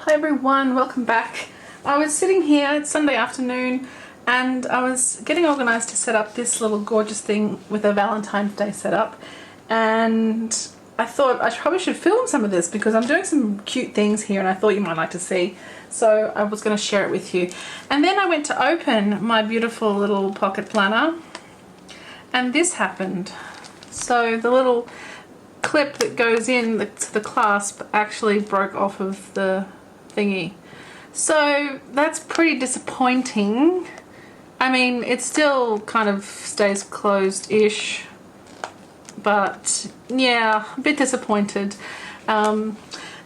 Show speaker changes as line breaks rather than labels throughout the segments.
Hi everyone, welcome back. I was sitting here, it's Sunday afternoon, and I was getting organised to set up this little gorgeous thing with a Valentine's Day setup, and I thought I probably should film some of this because I'm doing some cute things here and I thought you might like to see, so I was going to share it with you. And then I went to open my beautiful little pocket planner and this happened. So the little clip that goes in to the clasp actually broke off of the thingy. So that's pretty disappointing. I mean, it still kind of stays closed-ish, but yeah, a bit disappointed. So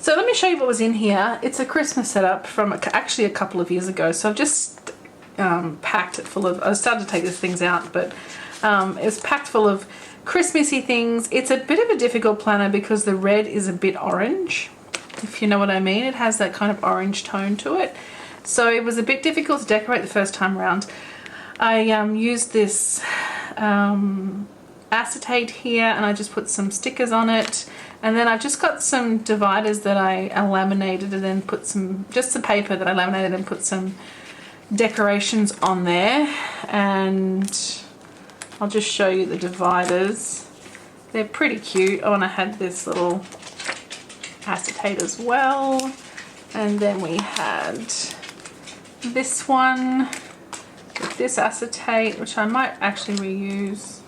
let me show you what was in here. It's a Christmas setup from actually a couple of years ago. So I've just packed it full of, I started to take these things out, but it was packed full of Christmassy things. It's a bit of a difficult planner because the red is a bit orange, if you know what I mean. It has that kind of orange tone to it. So it was a bit difficult to decorate the first time around. I used this acetate here and I just put some stickers on it, and then I've just got some dividers that I laminated and then put some, just some paper that I laminated and put some decorations on there, and I'll just show you the dividers. They're pretty cute. Oh, and I had this little acetate as well, and then we had this one with this acetate, which I might actually reuse,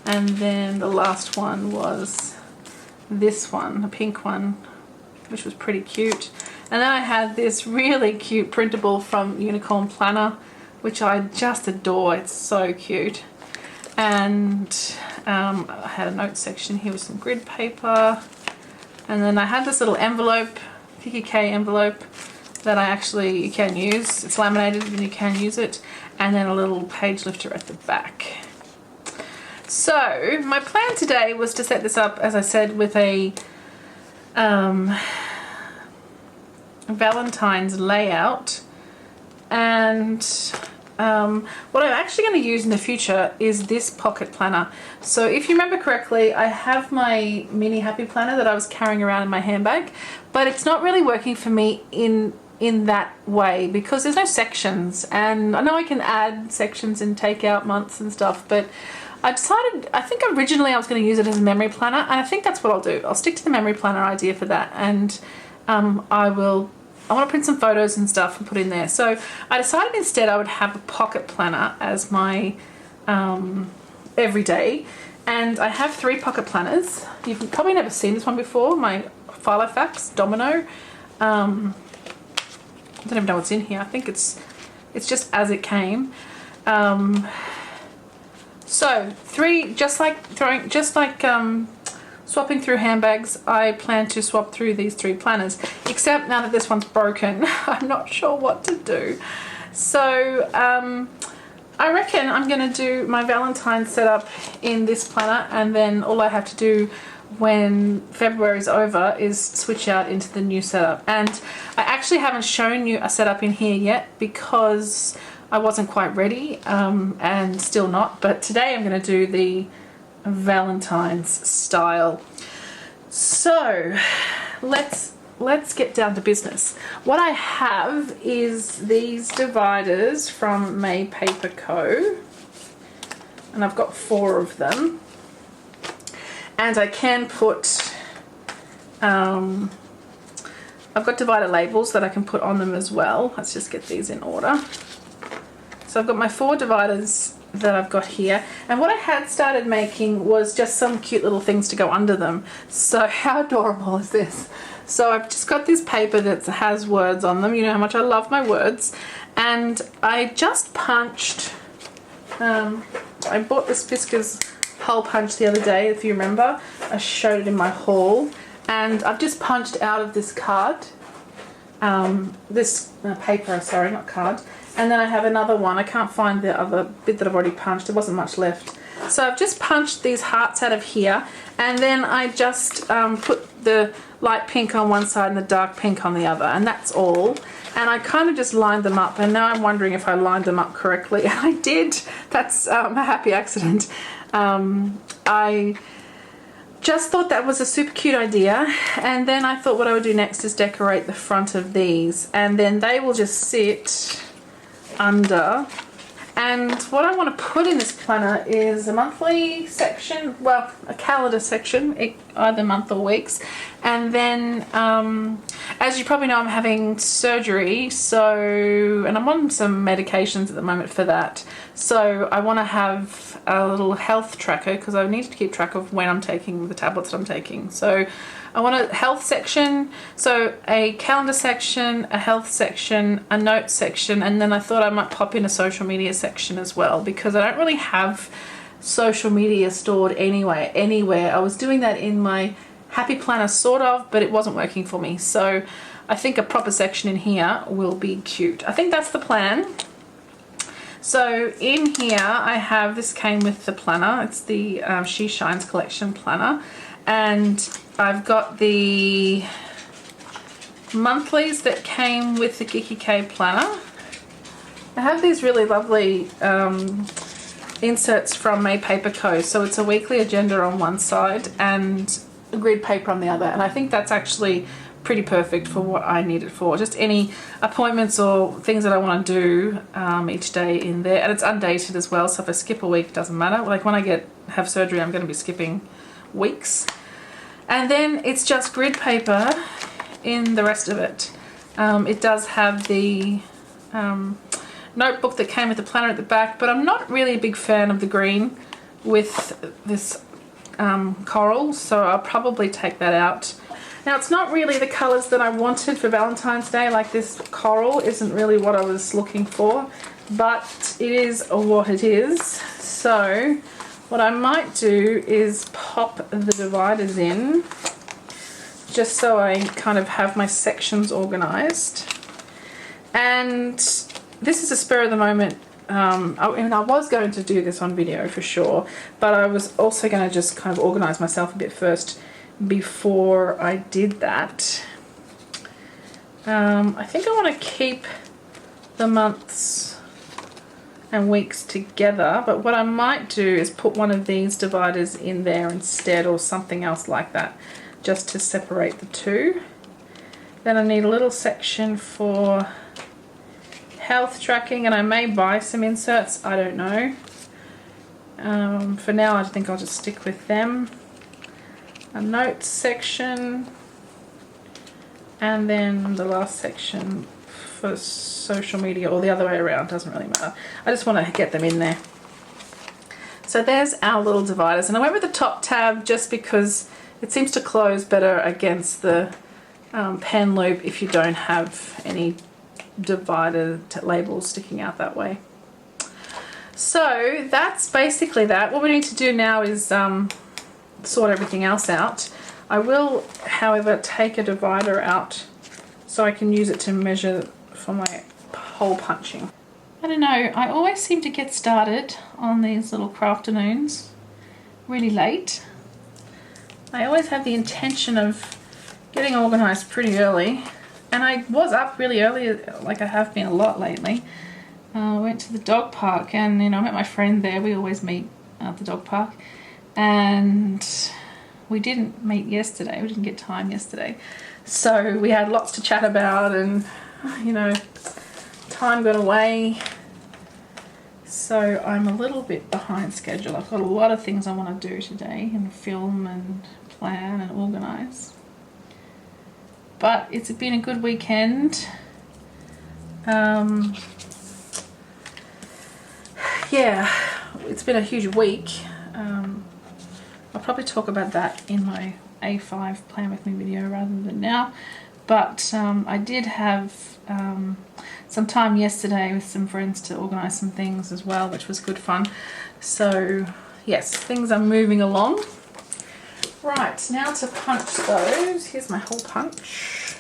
and then the last one was this one, a pink one, which was pretty cute. And then I had this really cute printable from Unicorn Planner, which I just adore. It's so cute. And I had a note section here with some grid paper. And then I had this little envelope, PKK envelope, that you can use. It's laminated and you can use it. And then a little page lifter at the back. So my plan today was to set this up, as I said, with a Valentine's layout. And what I'm actually going to use in the future is this pocket planner. So if you remember correctly, I have my mini happy planner that I was carrying around in my handbag, but it's not really working for me in that way because there's no sections, and I know I can add sections and take out months and stuff, but I decided, I think originally I was going to use it as a memory planner, and I think that's what I'll do. I'll stick to the memory planner idea for that, and I want to print some photos and stuff and put in there. So I decided instead I would have a pocket planner as my everyday. And I have 3 pocket planners. You've probably never seen this one before, my Filofax Domino. I don't even know what's in here. I think it's just as it came. So 3, just like swapping through handbags, I plan to swap through these 3 planners, except now that this one's broken, I'm not sure what to do. So I reckon I'm going to do my Valentine's setup in this planner, and then all I have to do when February's over is switch out into the new setup. And I actually haven't shown you a setup in here yet because I wasn't quite ready, and still not, but today I'm going to do the Valentine's style. So let's get down to business. What I have is these dividers from May Paper Co, and I've got 4 of them, and I can put I've got divider labels that I can put on them as well. Let's just get these in order. So I've got my 4 dividers that I've got here, and what I had started making was just some cute little things to go under them. So how adorable is this? So I've just got this paper that has words on them. You know how much I love my words. And I just punched, I bought this Fiskars hole punch the other day, if you remember. I showed it in my haul, and I've just punched out of this card, this paper, sorry, not card. And then I have another one. I can't find the other bit that I've already punched. There wasn't much left. So I've just punched these hearts out of here, and then I just put the light pink on one side and the dark pink on the other, and that's all. And I kind of just lined them up, and now I'm wondering if I lined them up correctly. And I did. That's a happy accident. I just thought that was a super cute idea. And then I thought what I would do next is decorate the front of these, and then they will just sit under. And what I want to put in this planner is a monthly section, well, a calendar section, either month or weeks. And then, as you probably know, I'm having surgery, so, and I'm on some medications at the moment for that. So I want to have a little health tracker because I need to keep track of when I'm taking the tablets that I'm taking. So I want a health section, so a calendar section, a health section, a notes section, and then I thought I might pop in a social media section as well, because I don't really have social media stored anywhere. I was doing that in my Happy Planner sort of, but it wasn't working for me. So I think a proper section in here will be cute. I think that's the plan. So in here I have, this came with the planner, it's the She Shines collection planner, and I've got the monthlies that came with the Geeky K planner. I have these really lovely inserts from May Paper Co. So it's a weekly agenda on one side and a grid paper on the other, and I think that's actually pretty perfect for what I need it for. Just any appointments or things that I want to do each day in there, and it's undated as well, so if I skip a week it doesn't matter. Like when I have surgery, I'm going to be skipping weeks. And then it's just grid paper in the rest of it. It does have the notebook that came with the planner at the back, but I'm not really a big fan of the green with this coral, so I'll probably take that out. Now it's not really the colours that I wanted for Valentine's Day, like this coral isn't really what I was looking for, but it is what it is. So what I might do is pop the dividers in, just so I kind of have my sections organised. And this is a spur of the moment. I was going to do this on video for sure, but I was also going to just kind of organise myself a bit first before I did that. I think I want to keep the months and weeks together, but what I might do is put one of these dividers in there instead, or something else like that, just to separate the two. Then I need a little section for health tracking, and I may buy some inserts, I don't know. For now I think I'll just stick with them. A notes section, and then the last section for social media, or the other way around, doesn't really matter. I just want to get them in there. So there's our little dividers, and I went with the top tab just because it seems to close better against the pen loop if you don't have any divider labels sticking out that way. So that's basically that. What we need to do now is sort everything else out. I will, however, take a divider out so I can use it to measure for my hole punching. I don't know, I always seem to get started on these little crafternoons really late. I always have the intention of getting organised pretty early, and I was up really early, like I have been a lot lately. I went to the dog park, and I met my friend there. We always meet at the dog park, and we didn't meet yesterday. We didn't get time yesterday, so we had lots to chat about, and time got away. So I'm a little bit behind schedule. I've got a lot of things I want to do today, and film and plan and organise. But it's been a good weekend. Yeah, it's been a huge week. I'll probably talk about that in my A5 Plan With Me video rather than now. But I did have some time yesterday with some friends to organise some things as well, which was good fun. So yes, things are moving along. Right, now to punch those. Here's my hole punch.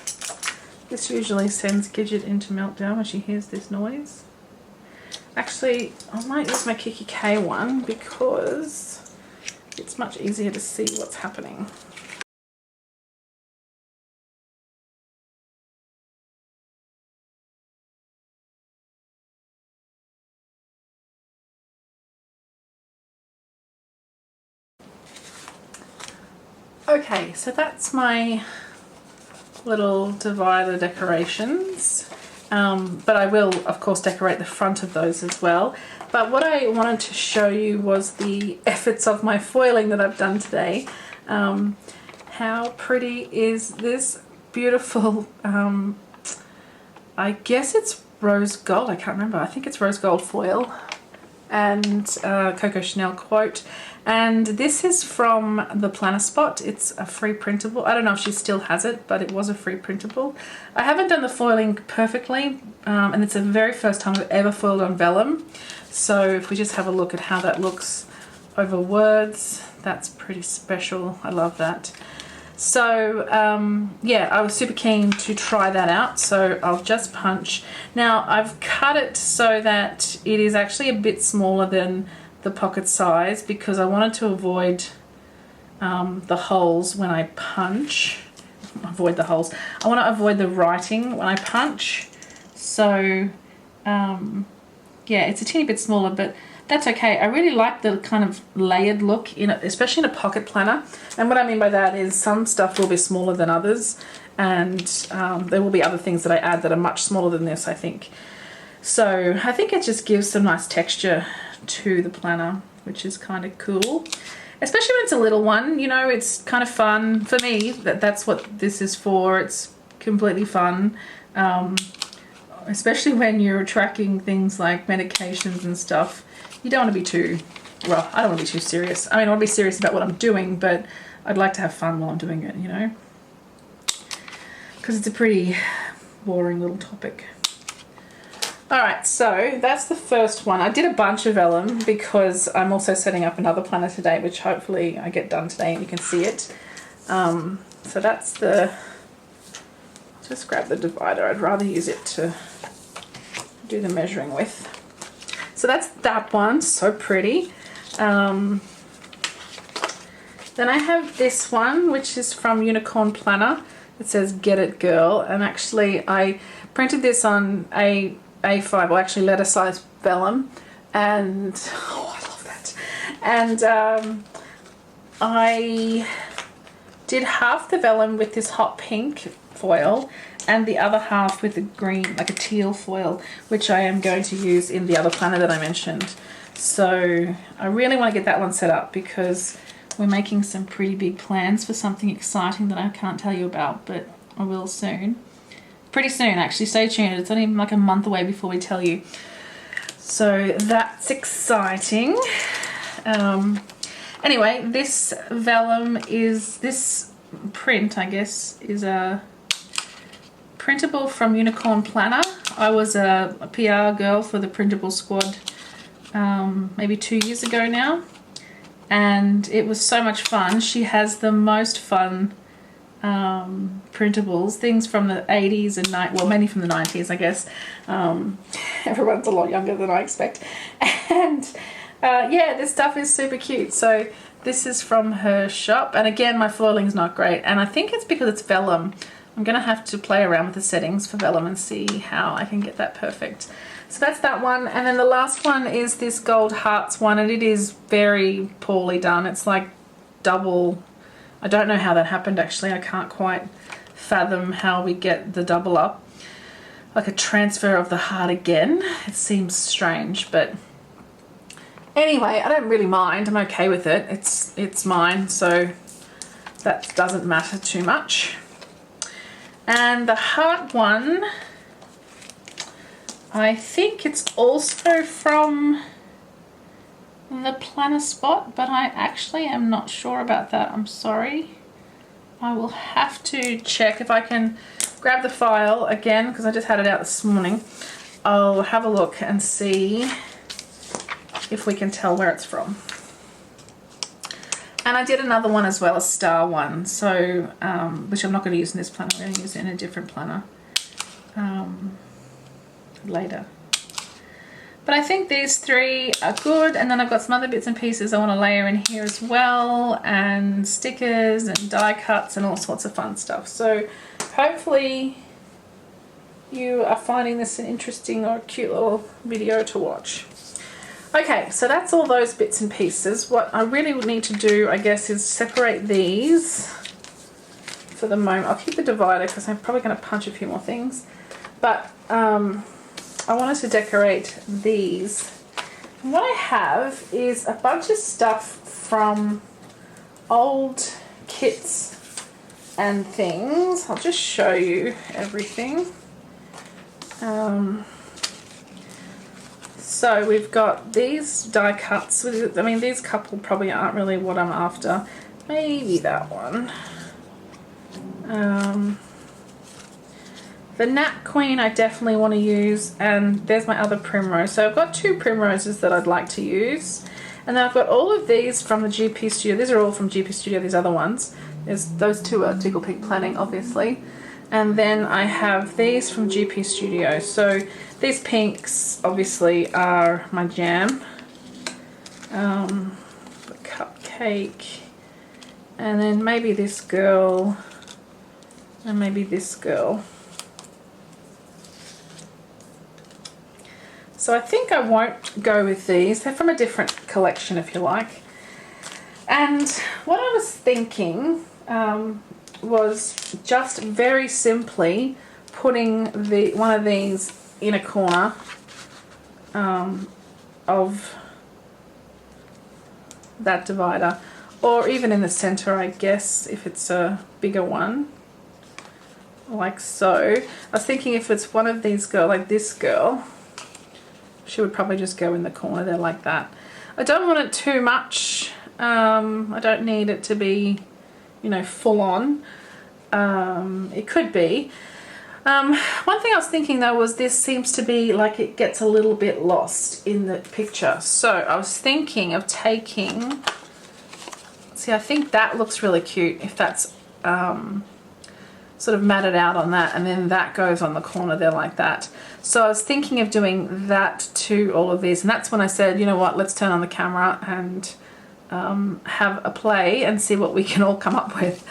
This usually sends Gidget into meltdown when she hears this noise. Actually, I might use my Kiki K one because it's much easier to see what's happening. Okay, so that's my little divider decorations. But I will, of course, decorate the front of those as well. But what I wanted to show you was the efforts of my foiling that I've done today. How pretty is this beautiful, I guess it's rose gold, I can't remember, I think it's rose gold foil, and Coco Chanel quote. And this is from the Planner Spot. It's a free printable. I don't know if she still has it, but it was a free printable. I haven't done the foiling perfectly, and it's the very first time I've ever foiled on vellum. So if we just have a look at how that looks over words, that's pretty special. I love that. So yeah, I was super keen to try that out, so I'll just punch. Now I've cut it so that it is actually a bit smaller than the pocket size because I wanted to avoid the holes when I punch. Avoid the holes. I want to avoid the writing when I punch. So yeah, it's a teeny bit smaller, but that's okay. I really like the kind of layered look in it, especially in a pocket planner. And what I mean by that is some stuff will be smaller than others, and there will be other things that I add that are much smaller than this, I think. So I think it just gives some nice texture to the planner, which is kind of cool. Especially when it's a little one, you know, it's kind of fun. For me, that's what this is for. It's completely fun. Especially when you're tracking things like medications and stuff. You don't want to be too, well, I don't want to be too serious. I mean, I want to be serious about what I'm doing, but I'd like to have fun while I'm doing it, you know? Because it's a pretty boring little topic. Alright, so that's the first one. I did a bunch of vellum because I'm also setting up another planner today, which hopefully I get done today and you can see it. So that's the, just grab the divider. I'd rather use it to do the measuring with. So that's that one, so pretty. Then I have this one, which is from Unicorn Planner. It says "Get It Girl," and actually I printed this on A5, or actually letter size vellum, and oh, I love that. And I did half the vellum with this hot pink foil and the other half with the green, like a teal foil, which I am going to use in the other planner that I mentioned. So I really want to get that one set up because we're making some pretty big plans for something exciting that I can't tell you about, but I will soon. Pretty soon, actually. Stay tuned. It's only like a month away before we tell you. So that's exciting. Anyway, this vellum is, this print, I guess, is a printable from Unicorn Planner. I was a PR girl for the printable squad maybe 2 years ago now, and it was so much fun. She has the most fun printables, things from the 80s and well, many from the 90s, I guess. Everyone's a lot younger than I expect. And yeah, this stuff is super cute. So this is from her shop, and again, my foiling's not great, and I think it's because it's vellum. I'm gonna have to play around with the settings for vellum and see how I can get that perfect. So that's that one, and then the last one is this Gold Hearts one, and it is very poorly done. It's like double. I don't know how that happened actually. I can't quite fathom how we get the double up. Like a transfer of the heart again. It seems strange, but anyway, I don't really mind. I'm okay with it. It's mine, so that doesn't matter too much. And the heart one, I think it's also from the Planner Spot, but I actually am not sure about that. I'm sorry. I will have to check if I can grab the file again, because I just had it out this morning. I'll have a look and see if we can tell where it's from. And I did another one as well, a star one, so which I'm not going to use in this planner. I'm going to use it in a different planner later. But I think these three are good, and then I've got some other bits and pieces I want to layer in here as well, and stickers and die cuts and all sorts of fun stuff. So hopefully you are finding this an interesting or cute little video to watch. Okay, so that's all those bits and pieces. What I really would need to do, I guess, is separate these for the moment. I'll keep the divider because I'm probably going to punch a few more things. But I wanted to decorate these. And what I have is a bunch of stuff from old kits and things. I'll just show you everything. So we've got these die cuts. I mean, these couple probably aren't really what I'm after. Maybe that one. The Nap Queen I definitely want to use, and there's my other primrose. So I've got 2 primroses that I'd like to use. And then I've got all of these from the GP Studio. These are all from GP Studio, these other ones. Those 2 are Tickle Pink Planning, obviously. And then I have these from GP Studio. So these pinks, obviously, are my jam. The cupcake. And then maybe this girl. And maybe this girl. So I think I won't go with these. They're from a different collection, if you like. And what I was thinking was just very simply putting one of these in a corner of that divider, or even in the center, I guess, if it's a bigger one, like so. I was thinking if it's one of these girls, like this girl, she would probably just go in the corner there like that. I don't want it too much. I don't need it to be, you know, full on. It could be. One thing I was thinking though was this seems to be like it gets a little bit lost in the picture. So I was thinking of taking, see, I think that looks really cute if that's sort of matted out on that, and then that goes on the corner there like that. So I was thinking of doing that to all of these, and that's when I said, you know what, let's turn on the camera and have a play and see what we can all come up with.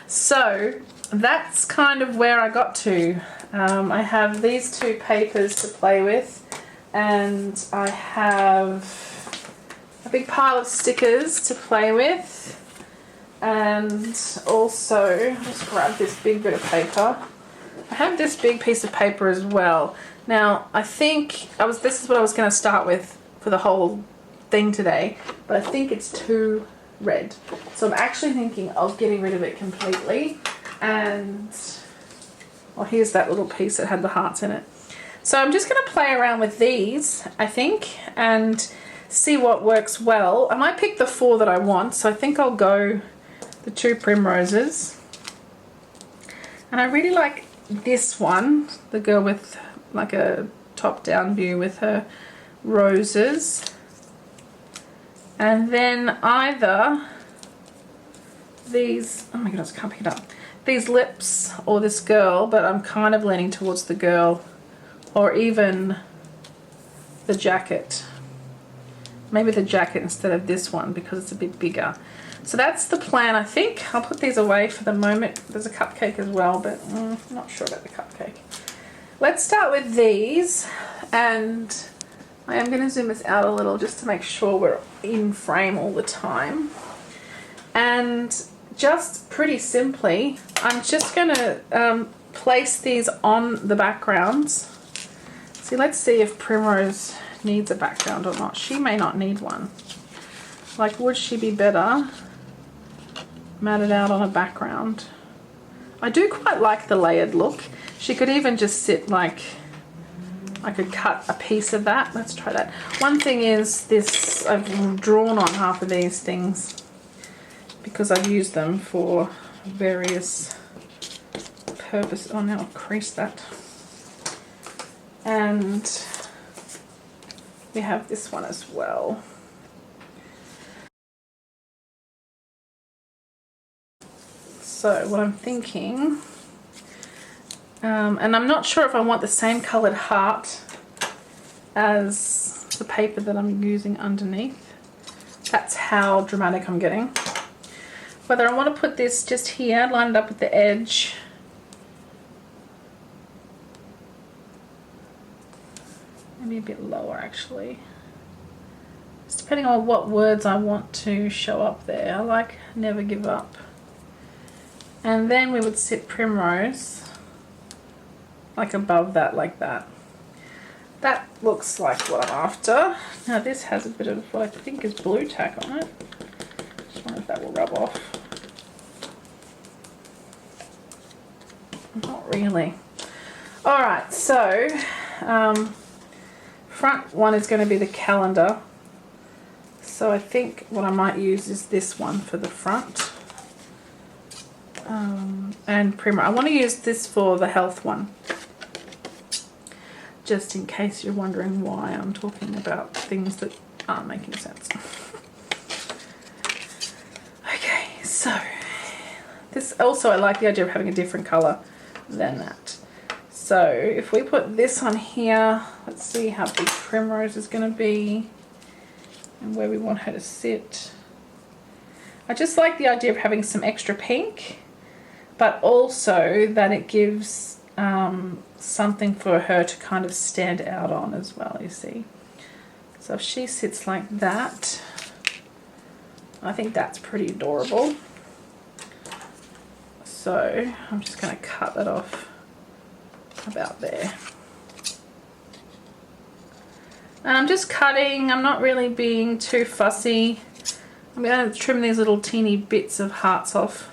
So that's kind of where I got to. I have these 2 papers to play with, and I have a big pile of stickers to play with, and also just grab this big bit of paper. I have this big piece of paper as well. Now I think this is what I was going to start with for the whole thing today, but I think it's too red, so I'm actually thinking of getting rid of it completely. And well, here's that little piece that had the hearts in it. So I'm just going to play around with these, I think, and see what works well. I might pick the 4 that I want, so I think I'll go the 2 primroses. And I really like this one, the girl with like a top-down view with her roses. And then either these, oh my goodness, I can't pick it up, these lips or this girl, but I'm kind of leaning towards the girl, or even the jacket. Maybe the jacket instead of this one because it's a bit bigger. So that's the plan, I think. I'll put these away for the moment. There's a cupcake as well, but I'm not sure about the cupcake. Let's start with these, and I am going to zoom this out a little just to make sure we're in frame all the time. And just pretty simply, I'm just going to place these on the backgrounds. See, let's see if Primrose needs a background or not. She may not need one. Like, would she be better matted out on a background? I do quite like the layered look. She could even just sit like, I could cut a piece of that. Let's try that. One thing is this, I've drawn on half of these things because I've used them for various purposes. Oh, now I've creased that. And we have this one as well. So what I'm thinking, and I'm not sure if I want the same coloured heart as the paper that I'm using underneath. That's how dramatic I'm getting. Whether I want to put this just here, lined up with the edge, maybe a bit lower actually. Just depending on what words I want to show up there. I like never give up. And then we would sit primrose like above that, like that. That looks like what I'm after. Now this has a bit of what I think is blue tack on it. Just wonder if that will rub off. Not really. Alright, so front one is going to be the calendar. So I think what I might use is this one for the front. And primrose. I want to use this for the health one. Just in case you're wondering why I'm talking about things that aren't making sense. Okay, so this also, I like the idea of having a different colour than that. So if we put this on here, let's see how big primrose is going to be and where we want her to sit. I just like the idea of having some extra pink, but also that it gives something for her to kind of stand out on as well, you see. So if she sits like that, I think that's pretty adorable. So I'm just going to cut that off about there. And I'm just cutting, I'm not really being too fussy. I'm going to trim these little teeny bits of hearts off.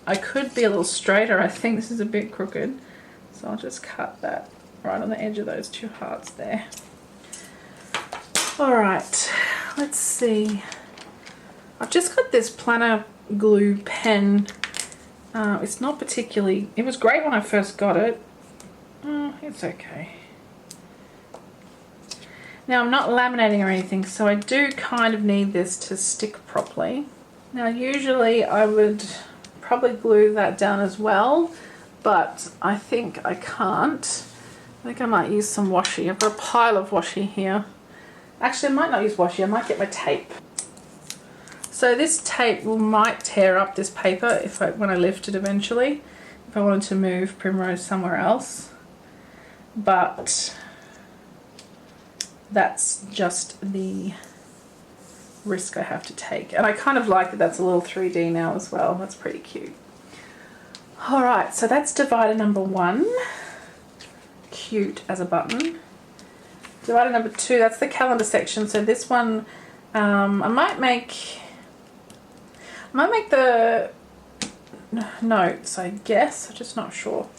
I could be a little straighter. I think this is a bit crooked. So I'll just cut that right on the edge of those two hearts there. Alright, let's see. I've just got this planner glue pen. It's not particularly, it was great when I first got it. It's okay. Now I'm not laminating or anything, so I do kind of need this to stick properly. Now usually I would probably glue that down as well, but I think I can't. I think I might use some washi. I've got a pile of washi here. Actually, I might not use washi, I might get my tape. So this tape might tear up this paper when I lift it eventually, if I wanted to move primrose somewhere else. But that's just the risk I have to take. And I kind of like that that's a little 3D now as well. That's pretty cute. Alright, so that's divider number 1. Cute as a button. Divider number 2, that's the calendar section. So this one, I might make the notes, I guess. I'm just not sure.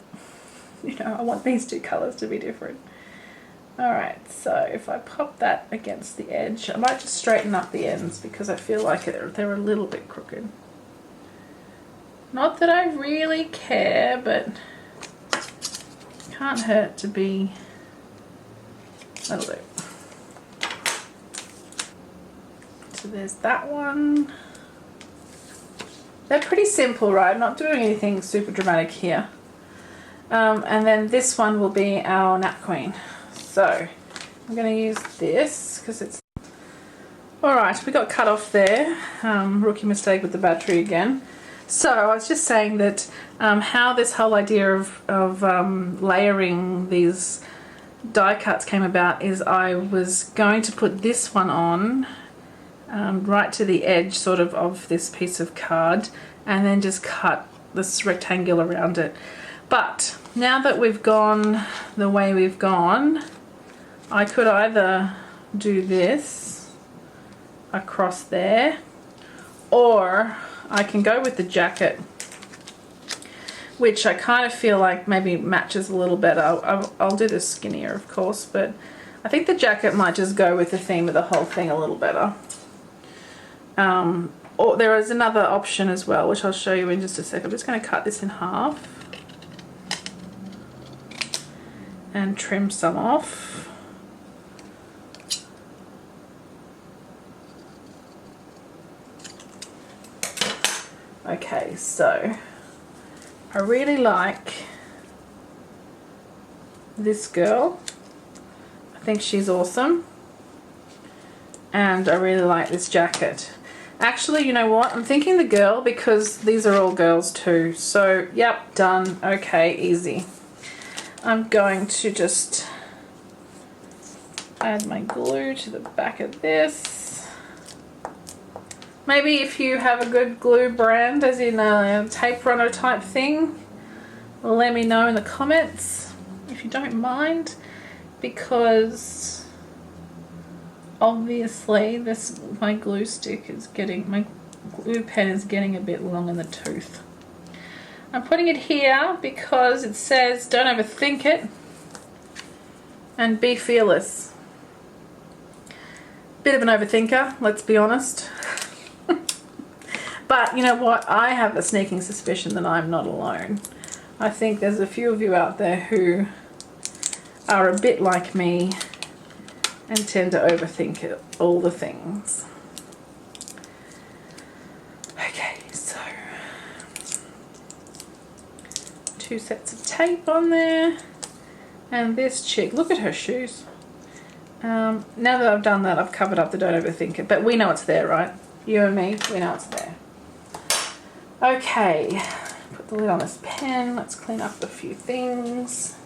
You know, I want these two colours to be different. Alright, so if I pop that against the edge, I might just straighten up the ends because I feel like they're a little bit crooked. Not that I really care, but can't hurt to be, that'll do. So there's that one. They're pretty simple, right? I'm not doing anything super dramatic here. And then this one will be our nap queen. So I'm going to use this because it's... Alright, we got cut off there. Rookie mistake with the battery again. So I was just saying that how this whole idea of layering these die cuts came about is I was going to put this one on right to the edge sort of this piece of card and then just cut this rectangle around it. But now that we've gone the way we've gone, I could either do this across there, or I can go with the jacket, which I kind of feel like maybe matches a little better. I'll do this skinnier, of course, but I think the jacket might just go with the theme of the whole thing a little better. Or there is another option as well, which I'll show you in just a sec. I'm just going to cut this in half and trim some off. Okay, so I really like this girl. I think she's awesome. And I really like this jacket. Actually, you know what? I'm thinking the girl because these are all girls too. So, yep, done. Okay, easy. I'm going to just add my glue to the back of this. Maybe if you have a good glue brand, as in a tape runner type thing, let me know in the comments if you don't mind, because obviously my glue pen is getting a bit long in the tooth. I'm putting it here because it says don't overthink it and be fearless. Bit of an overthinker, let's be honest. But you know what? I have a sneaking suspicion that I'm not alone. I think there's a few of you out there who are a bit like me and tend to overthink all the things. Okay, so 2 sets of tape on there, and this chick, look at her shoes. Now that I've done that, I've covered up the don't overthink it, but we know it's there, right? You and me, we know it's there. Okay, put the lid on this pen. Let's clean up a few things.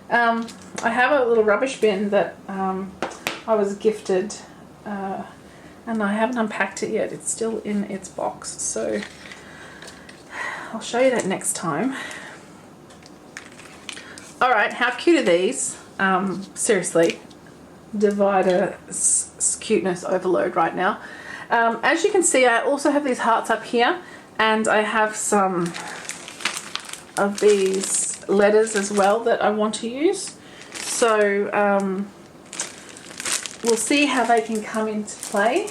I have a little rubbish bin that I was gifted, and I haven't unpacked it yet. It's still in its box, so I'll show you that next time. Alright, how cute are these? Seriously, divider cuteness overload right now. As you can see, I also have these hearts up here, and I have some of these letters as well that I want to use. So we'll see how they can come into play.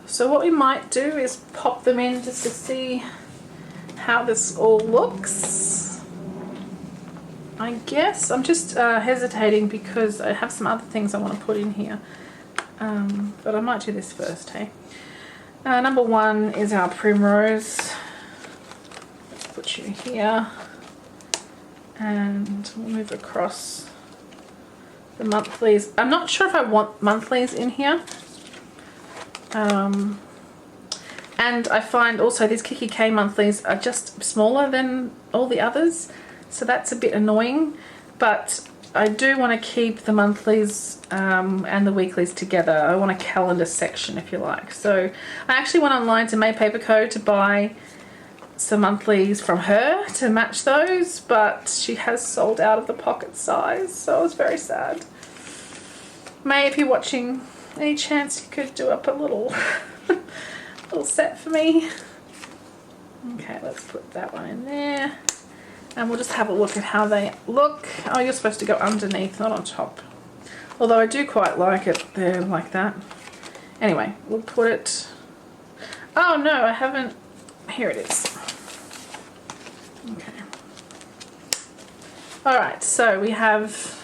So what we might do is pop them in just to see how this all looks. I guess I'm just hesitating because I have some other things I want to put in here, but I might do this first, hey? Number 1 is our primrose. Let's put you here, and we'll move across the monthlies. I'm not sure if I want monthlies in here. And I find also these Kiki K monthlies are just smaller than all the others, so that's a bit annoying, but I do want to keep the monthlies and the weeklies together. I want a calendar section, if you like. So I actually went online to May Paper Co. to buy some monthlies from her to match those, but she has sold out of the pocket size, so I was very sad. May, if you're watching, any chance you could do up a little little set for me? Okay, let's put that one in there. And we'll just have a look at how they look. Oh, you're supposed to go underneath, not on top. Although I do quite like it there like that. Anyway, we'll put it... Oh no, I haven't... Here it is. Okay. Alright, so we have...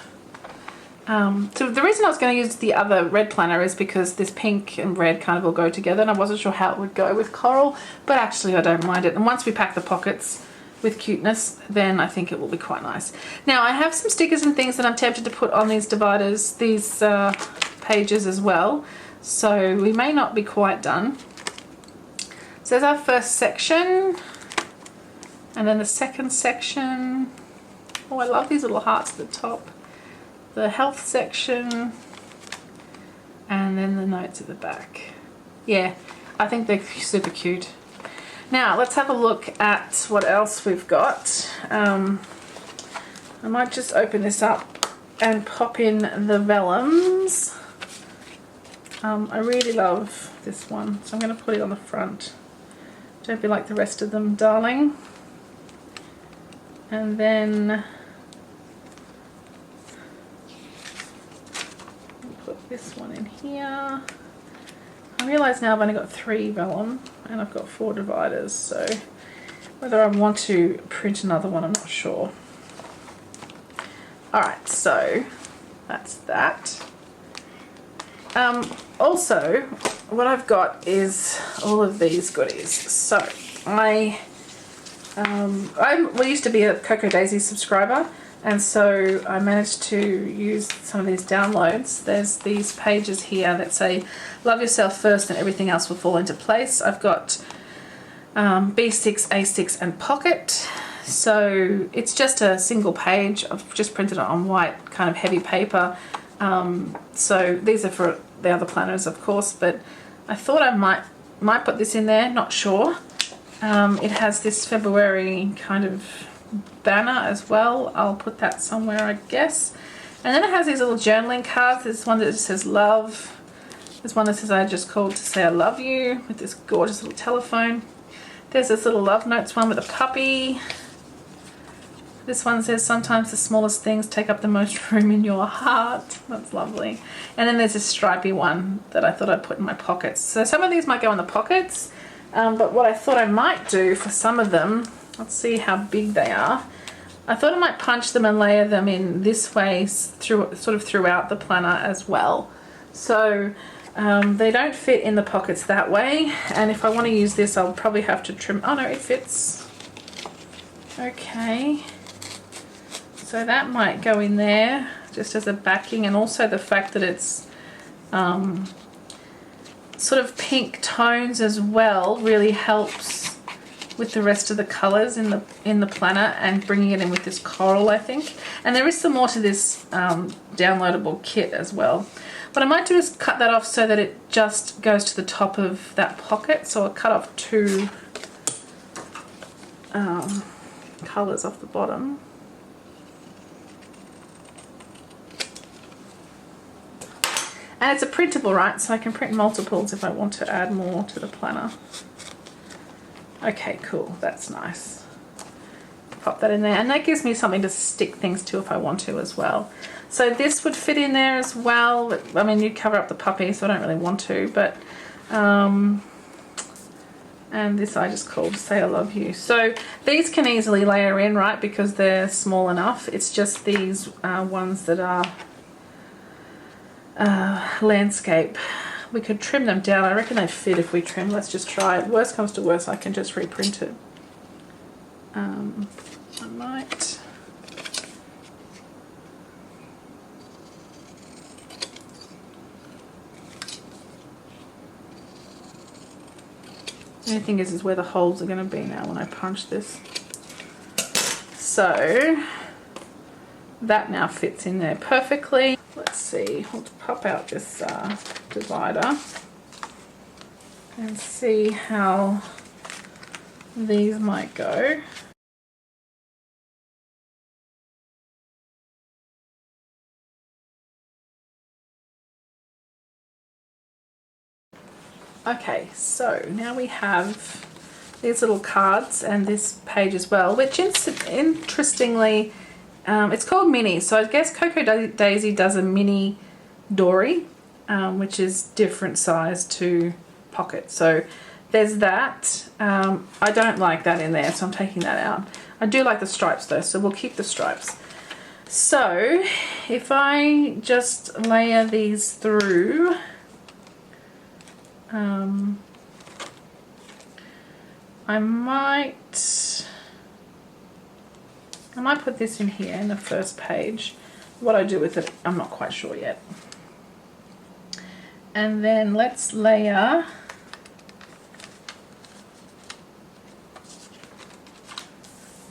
so the reason I was going to use the other red planner is because this pink and red kind of will go together, and I wasn't sure how it would go with coral, but actually I don't mind it. And once we pack the pockets with cuteness, then I think it will be quite nice. Now I have some stickers and things that I'm tempted to put on these dividers, these pages as well, so we may not be quite done. So there's our first section, and then the second section. Oh, I love these little hearts at the top. The health section, and then the notes at the back. Yeah, I think they're super cute. Now let's have a look at what else we've got. I might just open this up and pop in the vellums. I really love this one, so I'm going to put it on the front. Don't be like the rest of them, darling. And then put this one in here. I realise now I've only got 3 vellum and I've got 4 dividers, so whether I want to print another one, I'm not sure. Alright, so that's that. Also, what I've got is all of these goodies. So I used to be a Cocoa Daisy subscriber, and so I managed to use some of these downloads. There's these pages here that say love yourself first and everything else will fall into place. I've got B6, A6 and Pocket. So it's just a single page. I've just printed it on white kind of heavy paper So these are for the other planners, of course, but I thought I might put this in there, not sure. It has this February kind of banner as well. I'll put that somewhere, I guess. And then it has these little journaling cards. There's one that just says love. There's one that says I just called to say I love you, with this gorgeous little telephone. There's this little love notes one with a puppy. This one says sometimes the smallest things take up the most room in your heart. That's lovely. And then there's this stripy one that I thought I'd put in my pockets. So some of these might go in the pockets, but what I thought I might do for some of them, let's see how big they are. I thought I might punch them and layer them in this way sort of throughout the planner as well. So they don't fit in the pockets that way. And if I want to use this, I'll probably have to trim. Oh no, it fits. Okay. So that might go in there just as a backing, and also the fact that it's sort of pink tones as well really helps with the rest of the colours in the planner, and bringing it in with this coral, I think. And there is some more to this downloadable kit as well. What I might do is cut that off so that it just goes to the top of that pocket. So I'll cut off 2 colours off the bottom. And it's a printable, right? So I can print multiples if I want to add more to the planner. Okay, cool. That's nice. Pop that in there. And that gives me something to stick things to if I want to as well. So this would fit in there as well. I mean, you cover up the puppy, so I don't really want to. But, and this I just called Say I Love You. So these can easily layer in, right? Because they're small enough. It's just these ones that are landscape. We could trim them down. I reckon they fit if we trim. Let's just try it. Worst comes to worst, I can just reprint it. I might. The only thing is where the holes are going to be now when I punch this. So that now fits in there perfectly. Let's see, I'll pop out this divider and see how these might go. Okay, so now we have these little cards and this page as well, which interestingly, it's called Mini. So I guess Cocoa Daisy does a mini dory, which is different size to pocket. So there's that. I don't like that in there, so I'm taking that out. I do like the stripes though, so we'll keep the stripes. So if I just layer these through, I might put this in here in the first page. What I do with it, I'm not quite sure yet. And then let's layer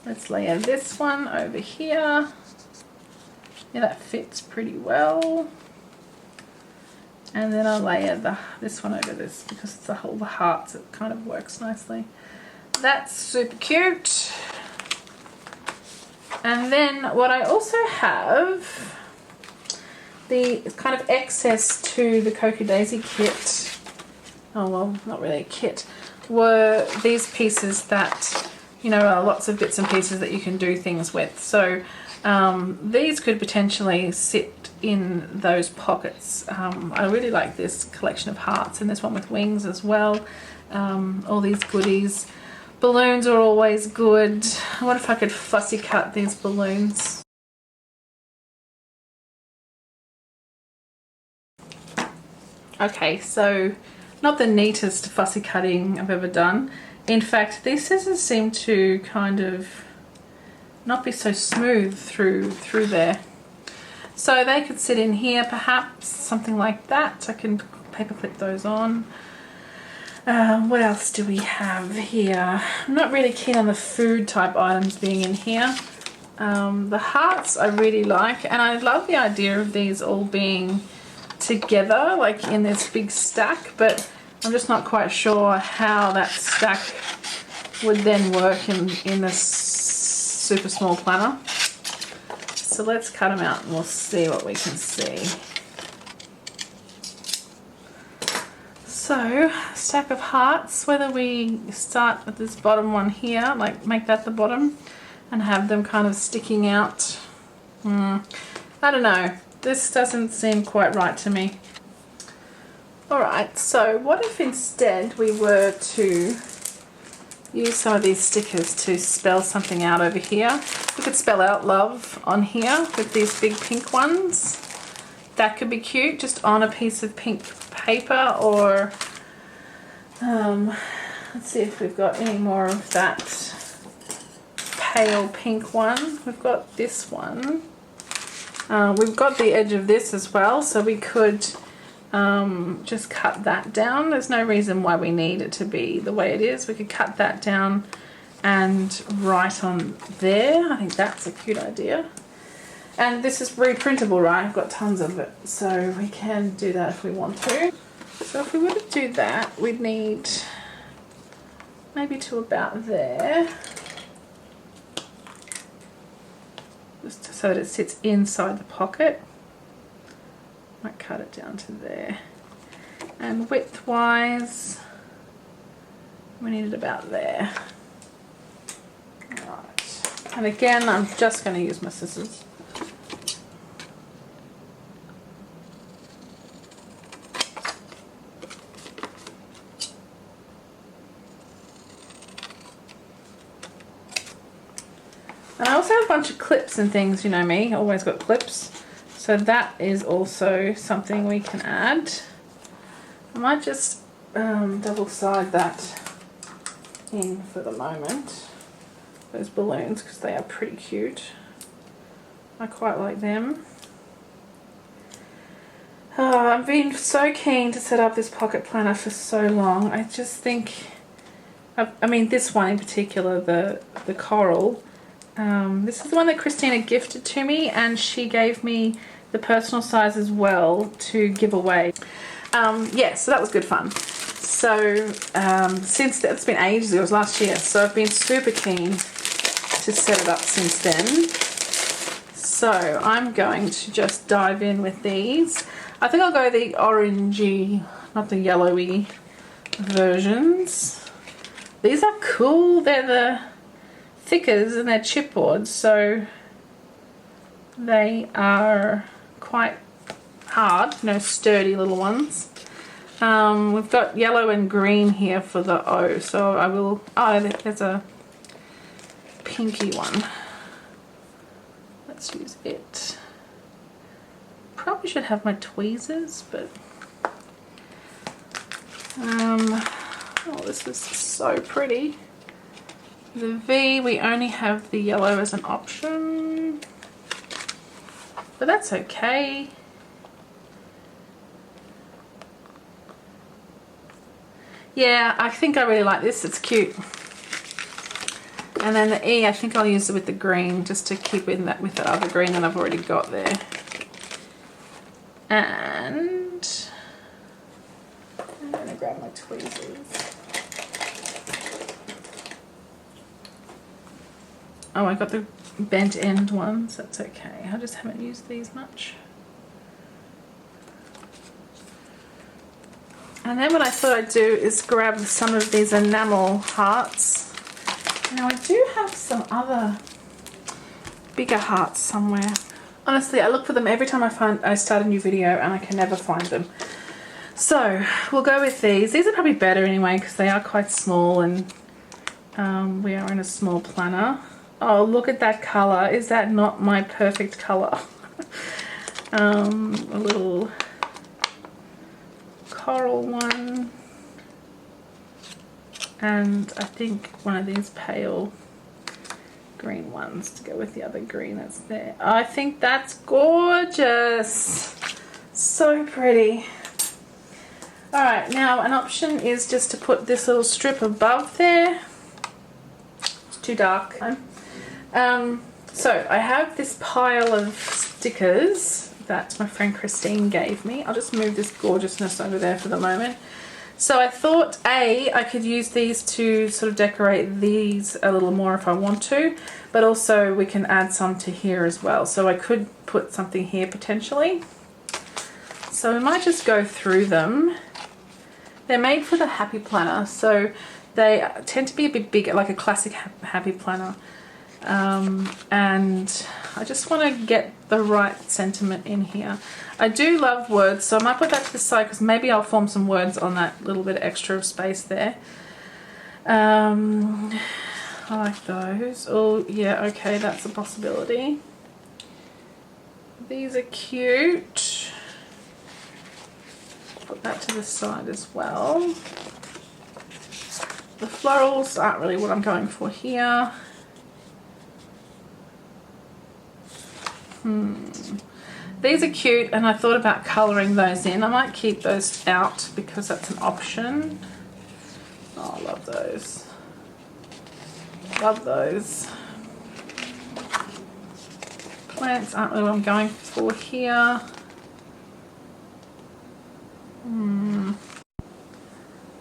this one over here. Yeah, that fits pretty well. And then I'll layer this one over this because it's the hearts. It kind of works nicely. That's super cute. And then what I also have, the kind of excess to the Cocoa Daisy kit, oh well, not really a kit, were these pieces that, you know, are lots of bits and pieces that you can do things with. So these could potentially sit in those pockets. I really like this collection of hearts, and this one with wings as well. All these goodies. Balloons are always good. I wonder if I could fussy cut these balloons. Okay, so not the neatest fussy cutting I've ever done. In fact, these scissors seem to kind of not be so smooth through there. So they could sit in here perhaps, something like that. I can paper clip those on. What else do we have here? I'm not really keen on the food type items being in here. The hearts I really like, and I love the idea of these all being together, like in this big stack, but I'm just not quite sure how that stack would then work in this super small planner. So let's cut them out and we'll see what we can see. So, stack of hearts, whether we start with this bottom one here, like make that the bottom, and have them kind of sticking out. I don't know. This doesn't seem quite right to me. Alright, so what if instead we were to use some of these stickers to spell something out over here? We could spell out love on here with these big pink ones. That could be cute, just on a piece of pink paper, or let's see if we've got any more of that pale pink one. We've got this one. We've got the edge of this as well, so we could just cut that down. There's no reason why we need it to be the way it is. We could cut that down and write on there. I think that's a cute idea. And this is reprintable, right? I've got tons of it, so we can do that if we want to. So if we were to do that, we'd need maybe to about there. Just so that it sits inside the pocket. Might cut it down to there. And width-wise, we need it about there. Right. And again, I'm just going to use my scissors. And I also have a bunch of clips and things, you know me, always got clips. So that is also something we can add. I might just double side that in for the moment. Those balloons, because they are pretty cute. I quite like them. Oh, I've been so keen to set up this pocket planner for so long. I just think, I mean this one in particular, the coral. This is the one that Christina gifted to me, and she gave me the personal size as well to give away. Yeah, so that was good fun. So since it's been ages, it was last year, so I've been super keen to set it up since then. So I'm going to just dive in with these. I think I'll go the orangey, not the yellowy versions. These are cool. They're the thickers and they're chipboard, so they are quite hard, you know, sturdy little ones. We've got yellow and green here for the O, so I will, oh, there's a pinky one. Let's use it. Probably should have my tweezers, but oh, this is so pretty. The V, we only have the yellow as an option, but that's okay. Yeah, I think I really like this, it's cute. And then the E, I think I'll use it with the green, just to keep in that with the other green that I've already got there. And I'm gonna grab my tweezers. Oh, I got the bent end ones, that's okay. I just haven't used these much. And then what I thought I'd do is grab some of these enamel hearts. Now I do have some other bigger hearts somewhere. Honestly, I look for them every time I start a new video and I can never find them. So we'll go with these. These are probably better anyway because they are quite small, and we are in a small planner. Oh, look at that colour. Is that not my perfect colour? A little coral one. And I think one of these pale green ones to go with the other green that's there. I think that's gorgeous. So pretty. Alright, now an option is just to put this little strip above there. It's too dark. So I have this pile of stickers that my friend Christine gave me. I'll just move this gorgeousness over there for the moment. So I thought I could use these to sort of decorate these a little more if I want to, but also we can add some to here as well. So I could put something here potentially. So we might just go through them. They're made for the Happy Planner, so they tend to be a bit bigger, like a classic Happy Planner. And I just want to get the right sentiment in here. I do love words, so I might put that to the side because maybe I'll form some words on that little bit extra of space there. I like those. Oh yeah, okay, that's a possibility. These are cute. Put that to the side as well. The florals aren't really what I'm going for here. These are cute, and I thought about colouring those in. I might keep those out because that's an option. Oh, I love those. Love those. Plants aren't really what I'm going for here.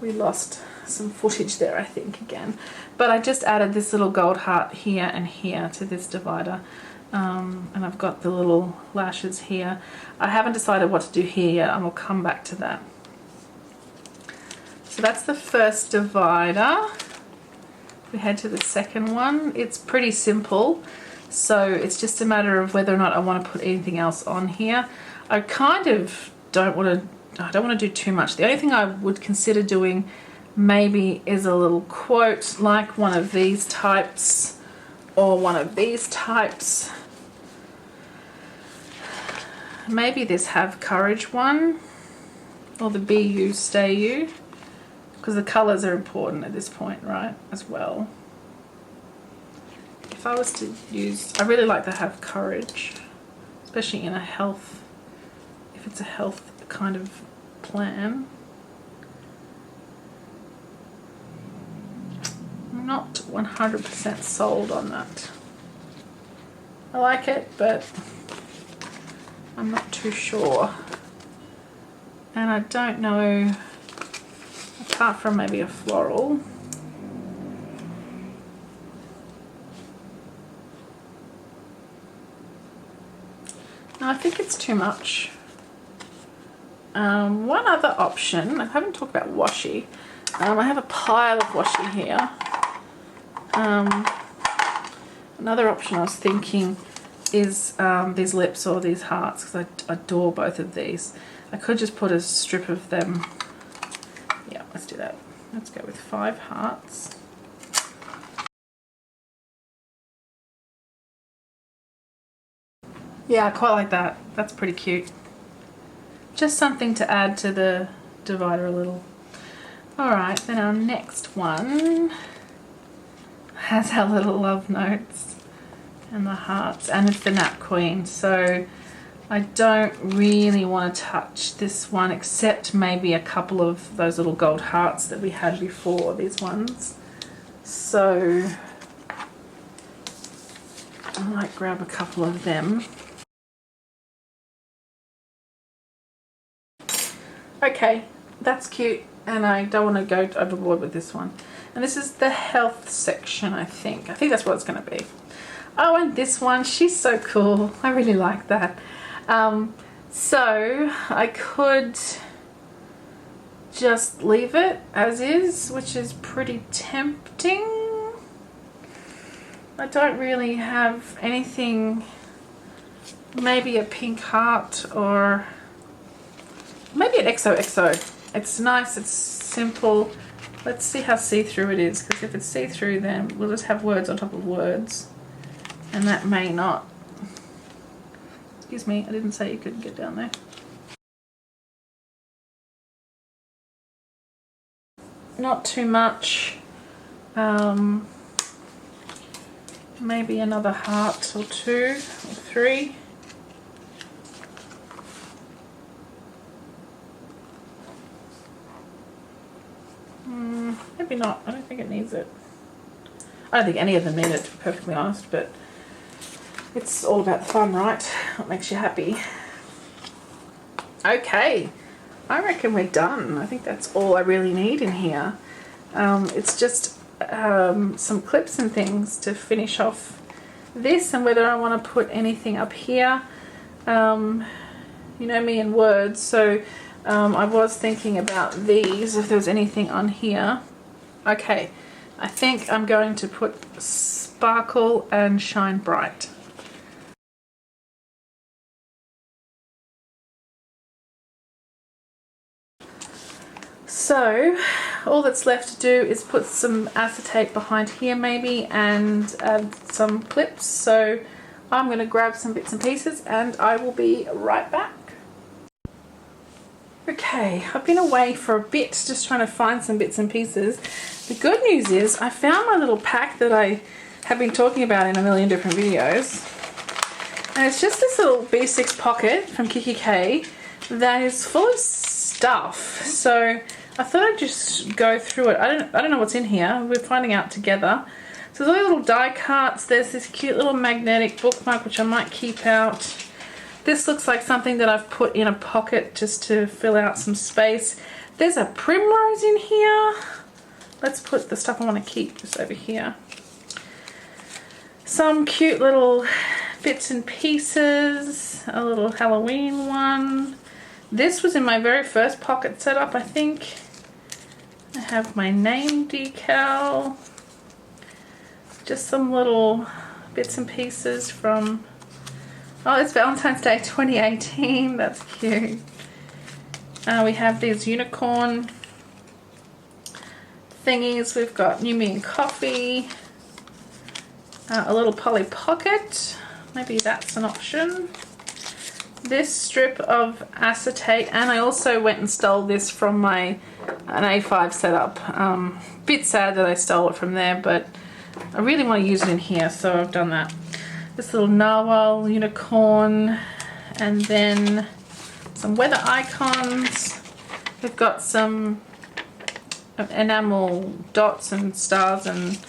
We lost some footage there, I think, again. But I just added this little gold heart here and here to this divider. And I've got the little lashes here. I haven't decided what to do here yet, and we'll come back to that. So that's the first divider. We head to the second one. It's pretty simple, so it's just a matter of whether or not I want to put anything else on here. I kind of don't want to do too much. The only thing I would consider doing maybe is a little quote, like one of these types or one of these types. Maybe this Have Courage one, or the Be You, Stay You, because the colours are important at this point, right, as well. If I was to use, I really like the Have Courage, especially in a health, if it's a health kind of plan. I'm not 100% sold on that. I like it, but I'm not too sure. And I don't know, apart from maybe a floral. No, I think it's too much. One other option, I haven't talked about washi. I have a pile of washi here. Another option I was thinking is these lips or these hearts, because I adore both of these. I could just put a strip of them. Yeah, let's do that. Let's go with 5 hearts. Yeah, I quite like that. That's pretty cute. Just something to add to the divider a little. Alright, then our next one has our little love notes and the hearts, and it's the Nap Queen. So I don't really want to touch this one, except maybe a couple of those little gold hearts that we had before, these ones. So I might grab a couple of them. Okay, that's cute, and I don't want to go overboard with this one. And this is the health section, I think. I think that's what it's going to be. Oh, and this one, she's so cool. I really like that. So I could just leave it as is, which is pretty tempting. I don't really have anything, maybe a pink heart or maybe an XOXO. It's nice, it's simple. Let's see how see-through it is, because if it's see-through then we'll just have words on top of words, and that may not. Excuse me, I didn't say you couldn't get down there. Not too much. Maybe another heart or 2 or 3. Maybe not. I don't think it needs it. I don't think any of them need it, to be perfectly honest, but It's all about the fun, right? What makes you happy. Okay, I reckon we're done. I think that's all I really need in here. It's just some clips and things to finish off this, and whether I want to put anything up here. You know me and words, so I was thinking about these, if there was anything on here. Okay, I think I'm going to put sparkle and shine bright. So all that's left to do is put some acetate behind here maybe, and add some clips. So I'm going to grab some bits and pieces and I will be right back. Okay, I've been away for a bit just trying to find some bits and pieces. The good news is I found my little pack that I have been talking about in a million different videos. And it's just this little B6 pocket from Kiki K that is full of stuff. So I thought I'd just go through it. I don't know what's in here. We're finding out together. So there's all these little die cuts. There's this cute little magnetic bookmark which I might keep out. This looks like something that I've put in a pocket just to fill out some space. There's a primrose in here. Let's put the stuff I want to keep just over here. Some cute little bits and pieces. A little Halloween one. This was in my very first pocket setup, I think. I have my name decal. Just some little bits and pieces from... Oh, it's Valentine's Day 2018. That's cute. We have these unicorn thingies. We've got New Me and Coffee. A little Polly Pocket. Maybe that's an option. This strip of acetate, and I also went and stole this from an A5 setup. Bit sad that I stole it from there, but I really want to use it in here, so I've done that. This little narwhal unicorn, and then some weather icons. We've got some enamel dots and stars and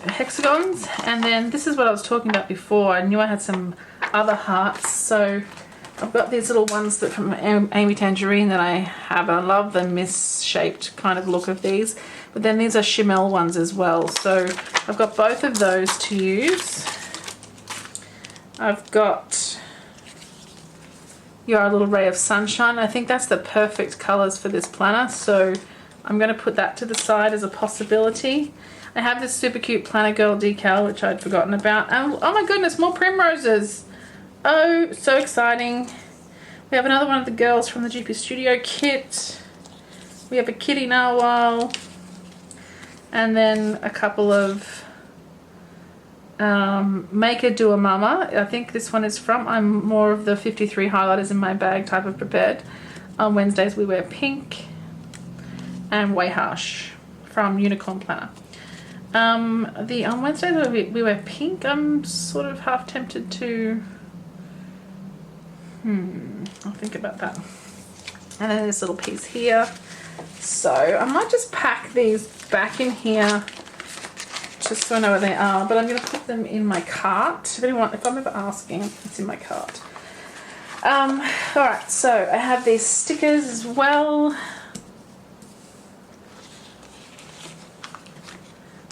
hexagons, and then this is what I was talking about before. I knew I had some other hearts, so I've got these little ones that from Amy Tangerine that I have. I love the misshaped kind of look of these, but then these are Chimel ones as well, so I've got both of those to use. I've got Your Little Ray of Sunshine. I think that's the perfect colors for this planner, so I'm going to put that to the side as a possibility. I have this super cute Planner Girl decal, which I'd forgotten about. And oh my goodness, more primroses. Oh, so exciting. We have another one of the girls from the GP Studio kit. We have a kitty narwhal. And then a couple of Make a Do a Mama. I think this one is from, I'm more of the 53 highlighters in my bag type of prepared. On Wednesdays we wear pink. And Way Harsh from Unicorn Planner. On Wednesdays we wear pink. I'm sort of half tempted to... I'll think about that. And then this little piece here. So I might just pack these back in here just so I know where they are, but I'm going to put them in my cart. If I'm ever asking, it's in my cart. Alright, so I have these stickers as well,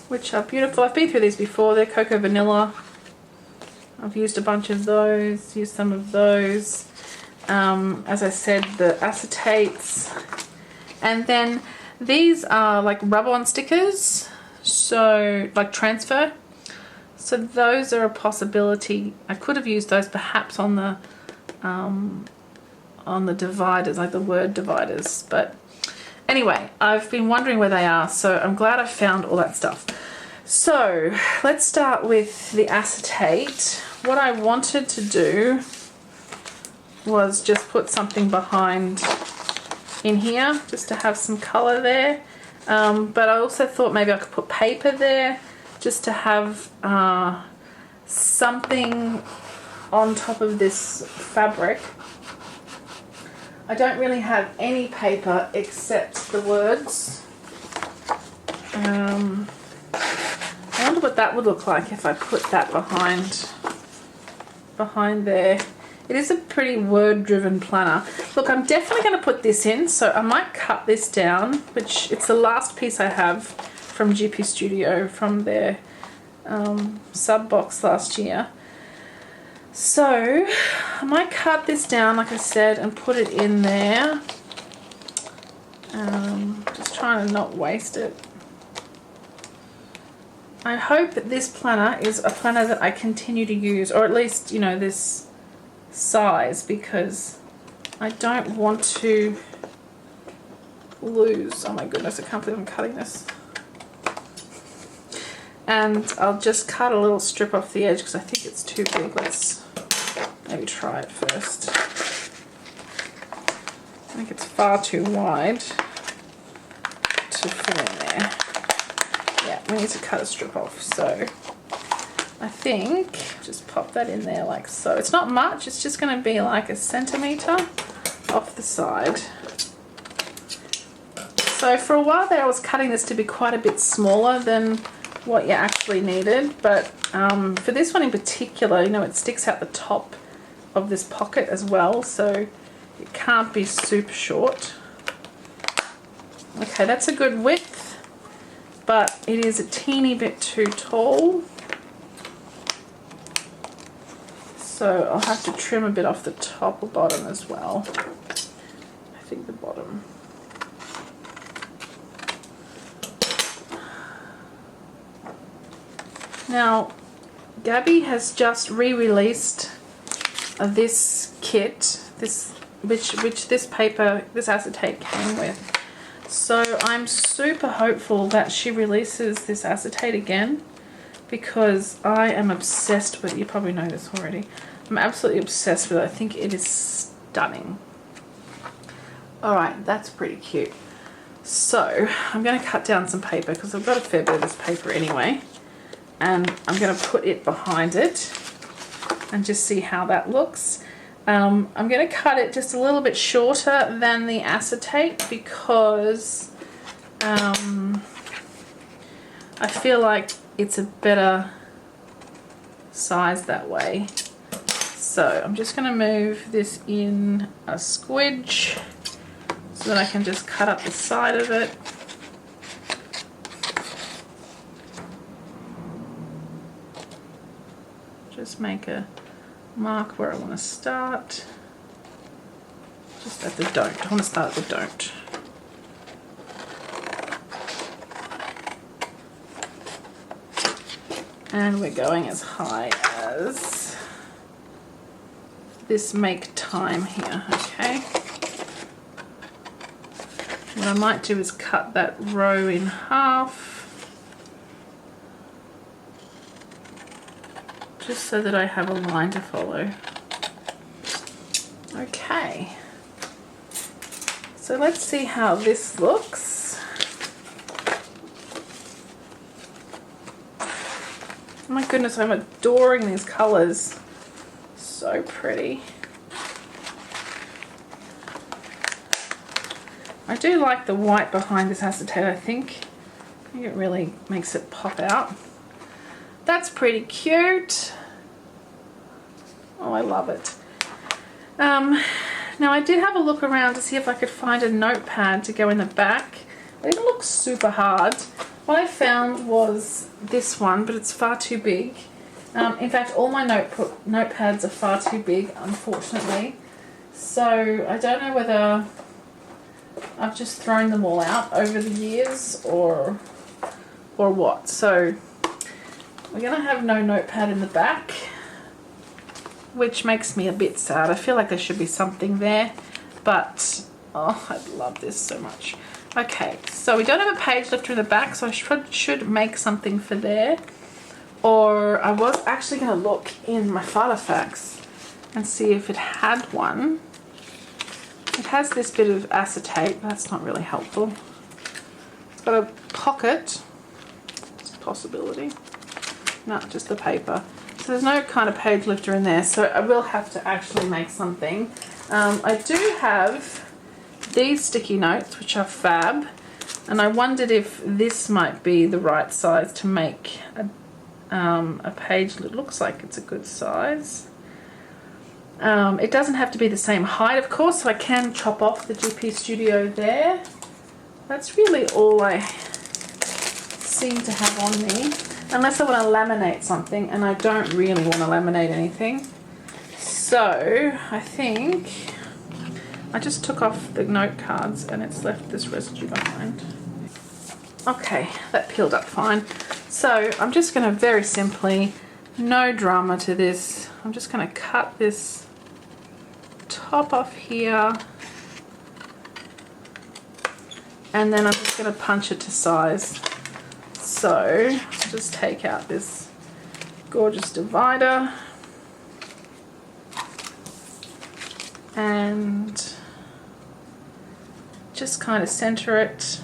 which are beautiful. I've been through these before. They're Cocoa Vanilla. I've used a bunch of those, used some of those. As I said, the acetates. And then these are like rub-on stickers, so like transfer. So those are a possibility. I could have used those perhaps on the dividers, like the word dividers. But anyway, I've been wondering where they are, so I'm glad I found all that stuff. So let's start with the acetate. What I wanted to do was just put something behind in here just to have some color there, but I also thought maybe I could put paper there just to have something on top of this fabric. I don't really have any paper except the words. I wonder what that would look like if I put that behind there. It is a pretty word-driven planner. Look, I'm definitely going to put this in, so I might cut this down, which it's the last piece I have from GP Studio from their sub box last year. So I might cut this down, like I said, and put it in there. Just trying to not waste it. I hope that this planner is a planner that I continue to use, or at least, you know, this size, because I don't want to lose. Oh my goodness, I can't believe I'm cutting this. And I'll just cut a little strip off the edge because I think it's too big. Let's maybe try it first. I think it's far too wide to fit in there. Yeah, we need to cut a strip off. So I think just pop that in there like so. It's not much, it's just going to be like a centimetre off the side. So for a while there I was cutting this to be quite a bit smaller than what you actually needed, but for this one in particular, you know, it sticks out the top of this pocket as well, so it can't be super short. Okay, that's a good width, but it is a teeny bit too tall. So I'll have to trim a bit off the top or bottom as well. I think the bottom. Now, Gabby has just re-released this kit, which this paper, this acetate came with. So I'm super hopeful that she releases this acetate again, because I am obsessed with it. You probably know this already. I'm absolutely obsessed with it. I think it is stunning. Alright, that's pretty cute. So I'm going to cut down some paper because I've got a fair bit of this paper anyway. And I'm going to put it behind it and just see how that looks. I'm going to cut it just a little bit shorter than the acetate because I feel like it's a better size that way. So I'm just going to move this in a squidge so that I can just cut up the side of it. Just make a mark where I want to start. Just at the don't. I want to start at the don't. And we're going as high as this make time here, okay? What I might do is cut that row in half, just so that I have a line to follow. Okay, so let's see how this looks. Oh my goodness, I'm adoring these colors. So pretty. I do like the white behind this acetate, I think it really makes it pop out. That's pretty cute. Oh, I love it. Now I did have a look around to see if I could find a notepad to go in the back. It didn't look super hard. What I found was this one, but it's far too big. In fact, all my notepads are far too big, unfortunately. So I don't know whether I've just thrown them all out over the years or what. So we're going to have no notepad in the back, which makes me a bit sad. I feel like there should be something there, but oh, I love this so much. Okay, so we don't have a page lifter in the back, so I should make something for there. Or I was actually going to look in my Filofax and see if it had one. It has this bit of acetate, but that's not really helpful. It's got a pocket. It's a possibility. No, just the paper. So there's no kind of page lifter in there, so I will have to actually make something. I do have these sticky notes, which are fab, and I wondered if this might be the right size to make a page that looks like it's a good size. It doesn't have to be the same height, of course, so I can chop off the GP Studio there. That's really all I seem to have on me, unless I want to laminate something, and I don't really want to laminate anything. So I think I just took off the note cards and it's left this residue behind. Okay, that peeled up fine. So I'm just going to very simply, no drama to this, I'm just going to cut this top off here, and then I'm just going to punch it to size. So I'll just take out this gorgeous divider and just kind of center it.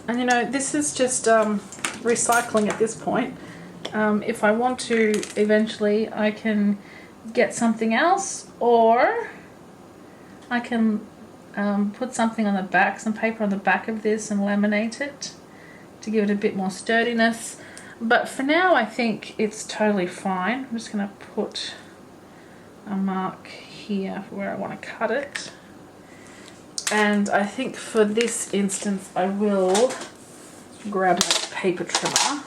And you know, this is just recycling at this point. If I want to, eventually I can get something else, or I can put something on the back, some paper on the back of this, and laminate it to give it a bit more sturdiness. But for now I think it's totally fine. I'm just going to put a mark here for where I want to cut it. And I think for this instance I will grab my paper trimmer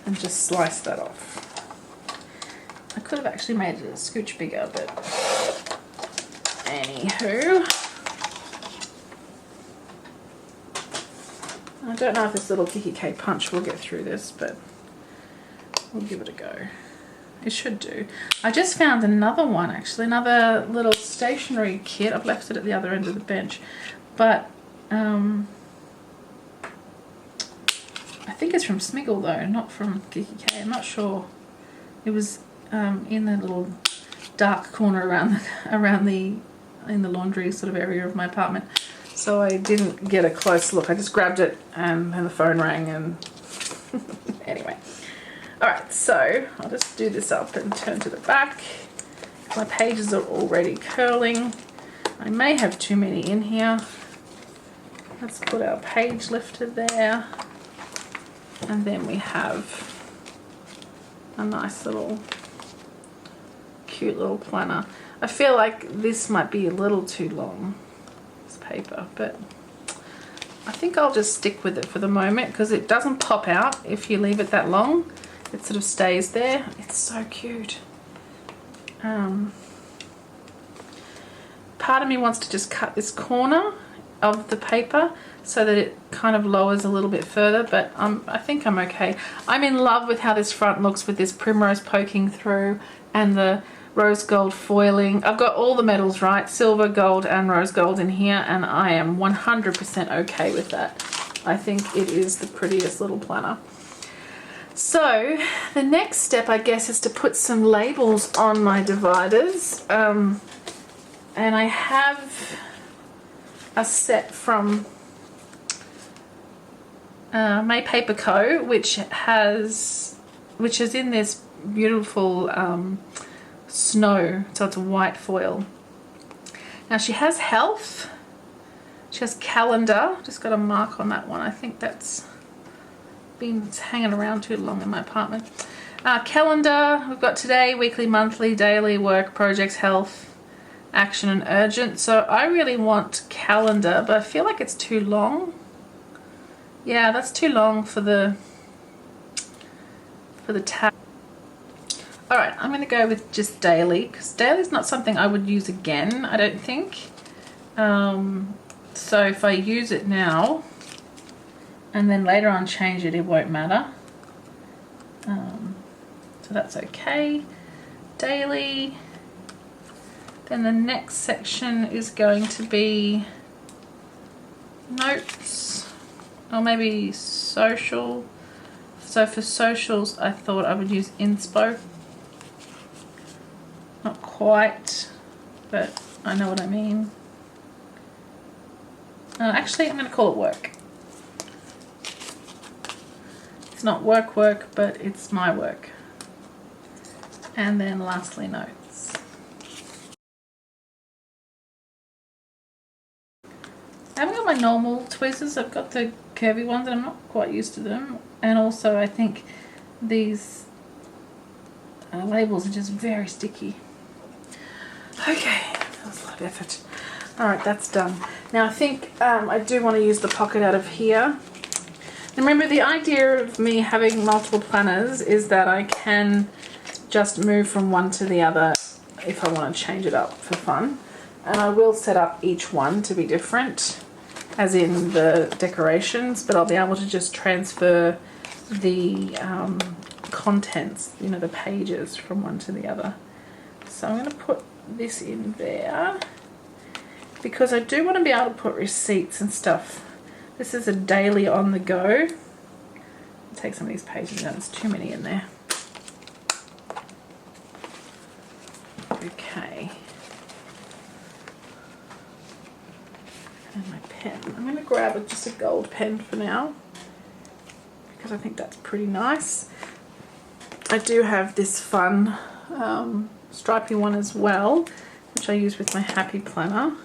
and just slice that off. I could have actually made it a scooch bigger, but anywho. I don't know if this little Kikki K punch will get through this, but we'll give it a go. It should do. I just found another one, actually, another little stationery kit. I've left it at the other end of the bench, but I think it's from Smiggle though, not from Kikki K. I'm not sure. It was in the little dark corner in the laundry sort of area of my apartment, so I didn't get a close look. I just grabbed it and the phone rang, and anyway. Alright, so I'll just do this up and turn to the back. My pages are already curling. I may have too many in here. Let's put our page lifter there. And then we have a nice little, cute little planner. I feel like this might be a little too long, this paper, but I think I'll just stick with it for the moment because it doesn't pop out if you leave it that long. It sort of stays there. It's so cute. Part of me wants to just cut this corner of the paper so that it kind of lowers a little bit further, but I think I'm okay. I'm in love with how this front looks with this primrose poking through and the rose gold foiling. I've got all the metals right, silver, gold and rose gold in here, and I am 100% okay with that. I think it is the prettiest little planner. So the next step, I guess, is to put some labels on my dividers, and I have a set from May Paper Co, which is in this beautiful snow, so it's a white foil. Now she has health, she has calendar, just got a mark on that one. I think that's been hanging around too long in my apartment. Calendar, we've got today, weekly, monthly, daily, work, projects, health, action and urgent. So I really want calendar, but I feel like it's too long. Yeah, that's too long for the tab. Alright, I'm going to go with just daily, because daily is not something I would use again, I don't think. So if I use it now and then later on change it, it won't matter. So that's okay. Daily. Then the next section is going to be notes, or maybe social. So for socials, I thought I would use inspo. Not quite, but I know what I mean. Actually, I'm going to call it work. It's not work, but it's my work. And then lastly, notes. I haven't got my normal tweezers. I've got the curvy ones, and I'm not quite used to them. And also I think these labels are just very sticky. Okay, that was a lot of effort. Alright, that's done. Now I think I do want to use the pocket out of here. And remember, the idea of me having multiple planners is that I can just move from one to the other if I want to change it up for fun. And I will set up each one to be different, as in the decorations, but I'll be able to just transfer the contents, you know, the pages from one to the other. So I'm going to put this in there because I do want to be able to put receipts and stuff. This is a daily on the go. I'll take some of these pages out, there's too many in there. Okay. And my pen. I'm going to grab just a gold pen for now because I think that's pretty nice. I do have this fun stripy one as well, which I use with my happy planner.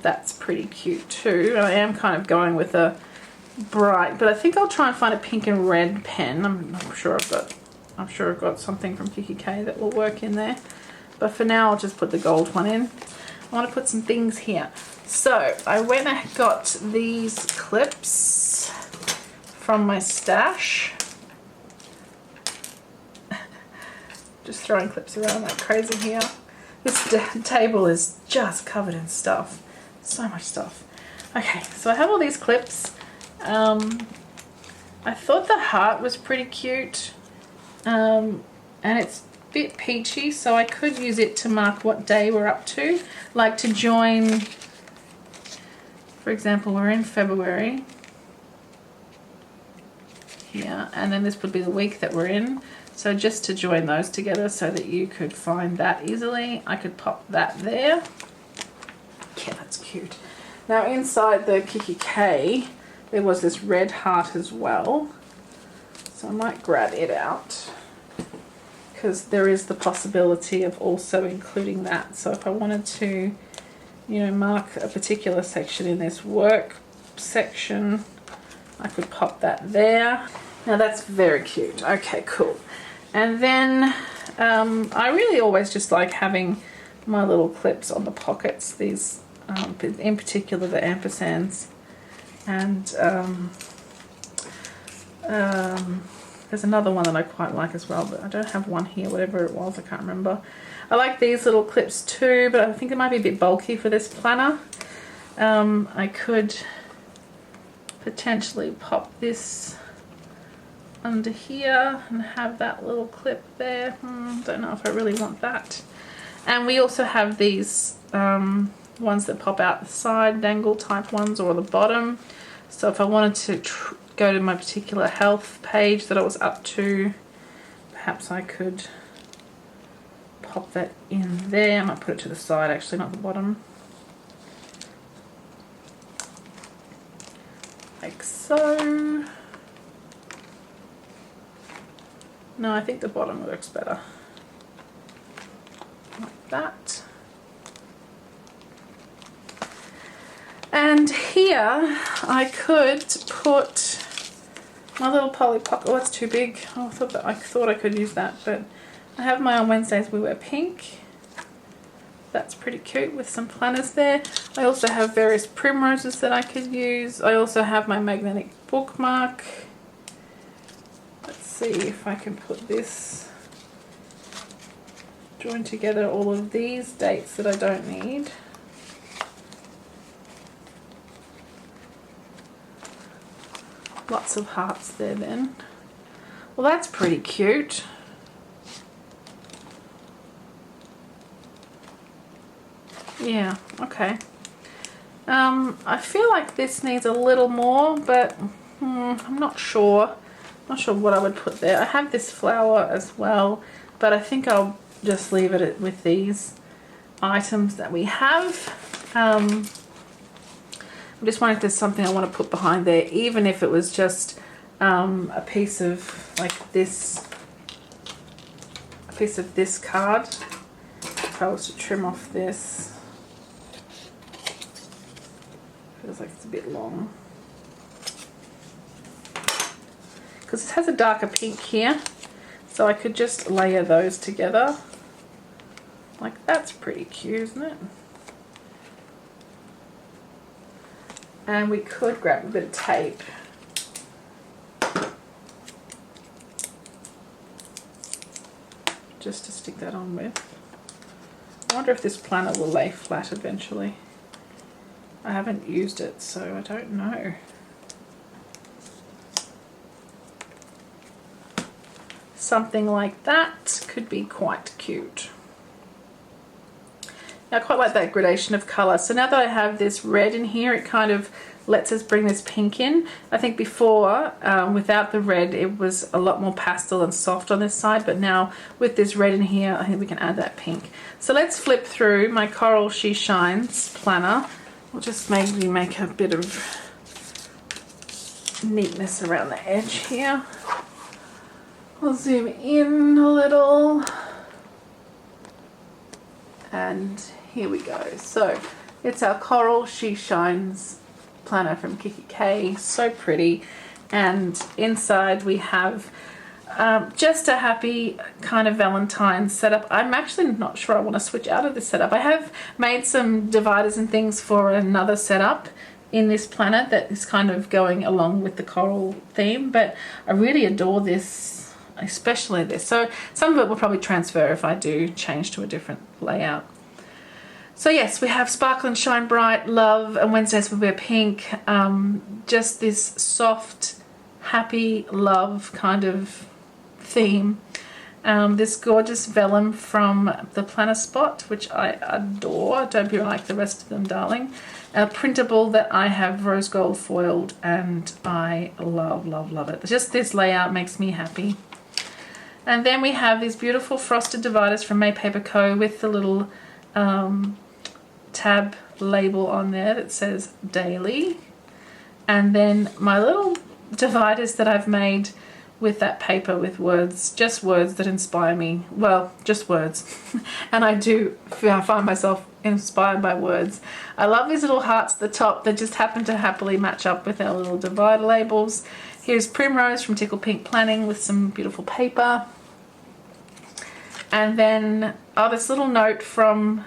That's pretty cute too. I am kind of going with a bright, but I think I'll try and find a pink and red pen. I'm sure I've got something from Kiki K that will work in there. But for now, I'll just put the gold one in. I want to put some things here. So I went and got these clips from my stash. Just throwing clips around like crazy here. This table is just covered in stuff. So much stuff. Okay, so I have all these clips. I thought the heart was pretty cute. And it's a bit peachy, so I could use it to mark what day we're up to. Like to join, for example, we're in February. Yeah, and then this would be the week that we're in. So just to join those together so that you could find that easily, I could pop that there. Yeah, that's cute. Now inside the Kiki K, there was this red heart as well. So I might grab it out because there is the possibility of also including that. So if I wanted to, you know, mark a particular section in this work section, I could pop that there. Now that's very cute. Okay, cool. And then I really always just like having my little clips on the pockets, these in particular the ampersands. And there's another one that I quite like as well, but I don't have one here, whatever it was, I can't remember. I like these little clips too, but I think it might be a bit bulky for this planner. I could potentially pop this under here and have that little clip there. Don't know if I really want that. And we also have these ones that pop out the side, dangle type ones, or the bottom. So if I wanted to go to my particular health page that I was up to, perhaps I could pop that in there. I might put it to the side actually, not the bottom. Like so. No, I think the bottom works better. Like that. And here I could put my little Polly Pocket. Oh, it's too big. Oh, I thought I could use that, but I have my On Wednesdays We Wear Pink. That's pretty cute with some planners there. I also have various primroses that I could use. I also have my magnetic bookmark. Let's see if I can put this, join together all of these dates that I don't need. Lots of hearts there then. Well, that's pretty cute. Yeah, okay. I feel like this needs a little more, but I'm not sure. Not sure what I would put there. I have this flower as well, but I think I'll just leave it with these items that we have. I'm just wondering if there's something I want to put behind there, even if it was just a piece of like this, a piece of this card. If I was to trim off this, feels like it's a bit long. because it has a darker pink here, so I could just layer those together. Like, that's pretty cute, isn't it? And we could grab a bit of tape. Just to stick that on with. I wonder if this planner will lay flat eventually. I haven't used it, so I don't know. Something like that could be quite cute. Now, I quite like that gradation of colour. So now that I have this red in here, it kind of lets us bring this pink in. I think before, without the red, it was a lot more pastel and soft on this side, but now with this red in here, I think we can add that pink. So let's flip through my Coral She Shines planner. We'll just maybe make a bit of neatness around the edge here. I'll zoom in a little. And here we go. So it's our Coral She Shines planner from Kiki K. So pretty. And inside we have just a happy kind of Valentine setup. I'm actually not sure I want to switch out of this setup. I have made some dividers and things for another setup in this planner that is kind of going along with the coral theme, but I really adore this, especially this. So some of it will probably transfer if I do change to a different layout. So yes, we have Sparkle and Shine Bright, Love, and Wednesdays will wear pink. Just this soft, happy love kind of theme. This gorgeous vellum from the Planner Spot, which I adore. Don't be like the rest of them, darling. A printable that I have rose gold foiled, and I love, love, love it. Just this layout makes me happy. And then we have these beautiful frosted dividers from May Paper Co. with the little tab label on there that says daily. And then my little dividers that I've made with that paper with words, just words that inspire me. Well, just words. And I do find myself inspired by words. I love these little hearts at the top that just happen to happily match up with our little divider labels. Here's Primrose from Tickle Pink Planning with some beautiful paper. And then, this little note from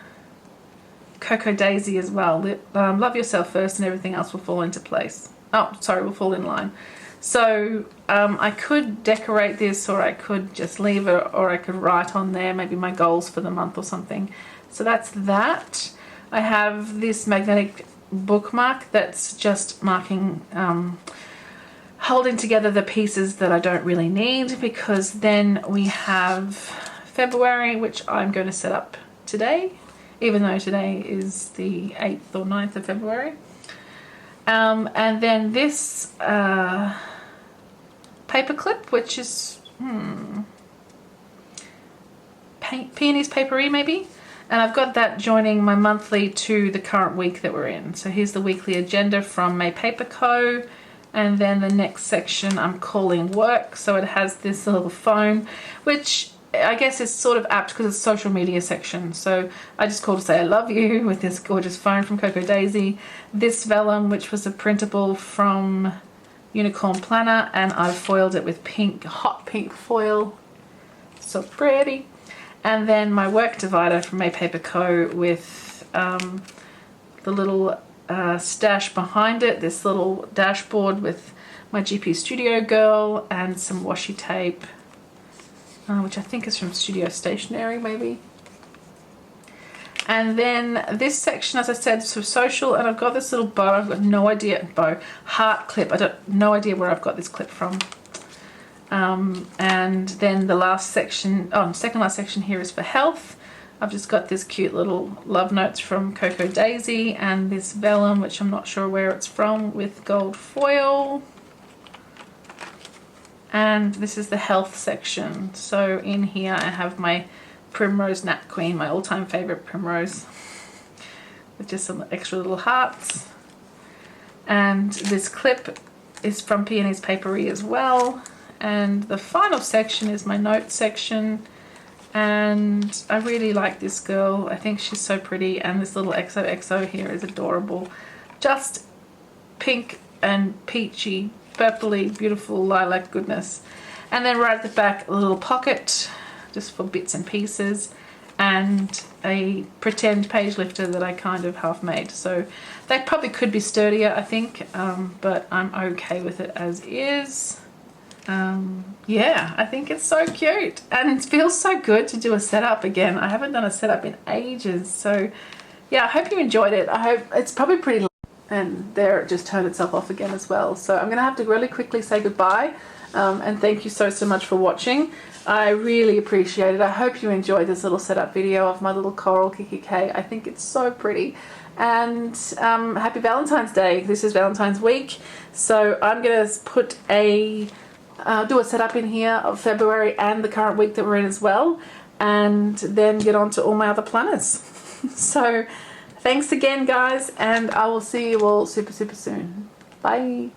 Cocoa Daisy as well. Love yourself first and everything else will fall into place. Oh, sorry, will fall in line. So I could decorate this, or I could just leave it, or I could write on there maybe my goals for the month or something. So that's that. I have this magnetic bookmark that's just marking, holding together the pieces that I don't really need, because then we have February, which I'm going to set up today, even though today is the 8th or 9th of February. And then this paper clip, which is Peonies Papery maybe, and I've got that joining my monthly to the current week that we're in. So here's the weekly agenda from May Paper Co. And then the next section I'm calling work, so it has this little phone, which I guess is sort of apt because it's a social media section. So I just call to say I love you with this gorgeous phone from Cocoa Daisy. This vellum, which was a printable from Unicorn Planner, and I've foiled it with pink, hot pink foil. So pretty. And then my work divider from May Paper Co. with the little stash behind it, this little dashboard with my GP Studio Girl and some washi tape. Which I think is from Studio Stationery maybe. And then this section, as I said, is for social, and I've got this little bow. I've got no idea, heart clip. No idea where I've got this clip from. And then the last section, second last section here is for health. I've just got this cute little love notes from Cocoa Daisy and this vellum, which I'm not sure where it's from, with gold foil. And this is the health section. So in here I have my Primrose Nat Queen, my all-time favorite Primrose, with just some extra little hearts. And this clip is from Peonies Papery as well. And the final section is my notes section. And I really like this girl. I think she's so pretty. And this little XOXO here is adorable. Just pink and peachy purpley, beautiful lilac goodness. And then right at the back, a little pocket, just for bits and pieces, and a pretend page lifter that I kind of half made. So they probably could be sturdier, I think, but I'm okay with it as is. Yeah, I think it's so cute, and it feels so good to do a setup again. I haven't done a setup in ages, so yeah, I hope you enjoyed it. I hope it's probably pretty, and there it just turned itself off again as well. So I'm gonna have to really quickly say goodbye, and thank you so much for watching. I really appreciate it. I hope you enjoyed this little setup video of my little coral Kiki K. I think it's so pretty. And happy Valentine's Day. This is Valentine's week, so I'm gonna put do a setup in here of February and the current week that we're in as well, and then get on to all my other planners. So thanks again, guys, and I will see you all super soon. Bye.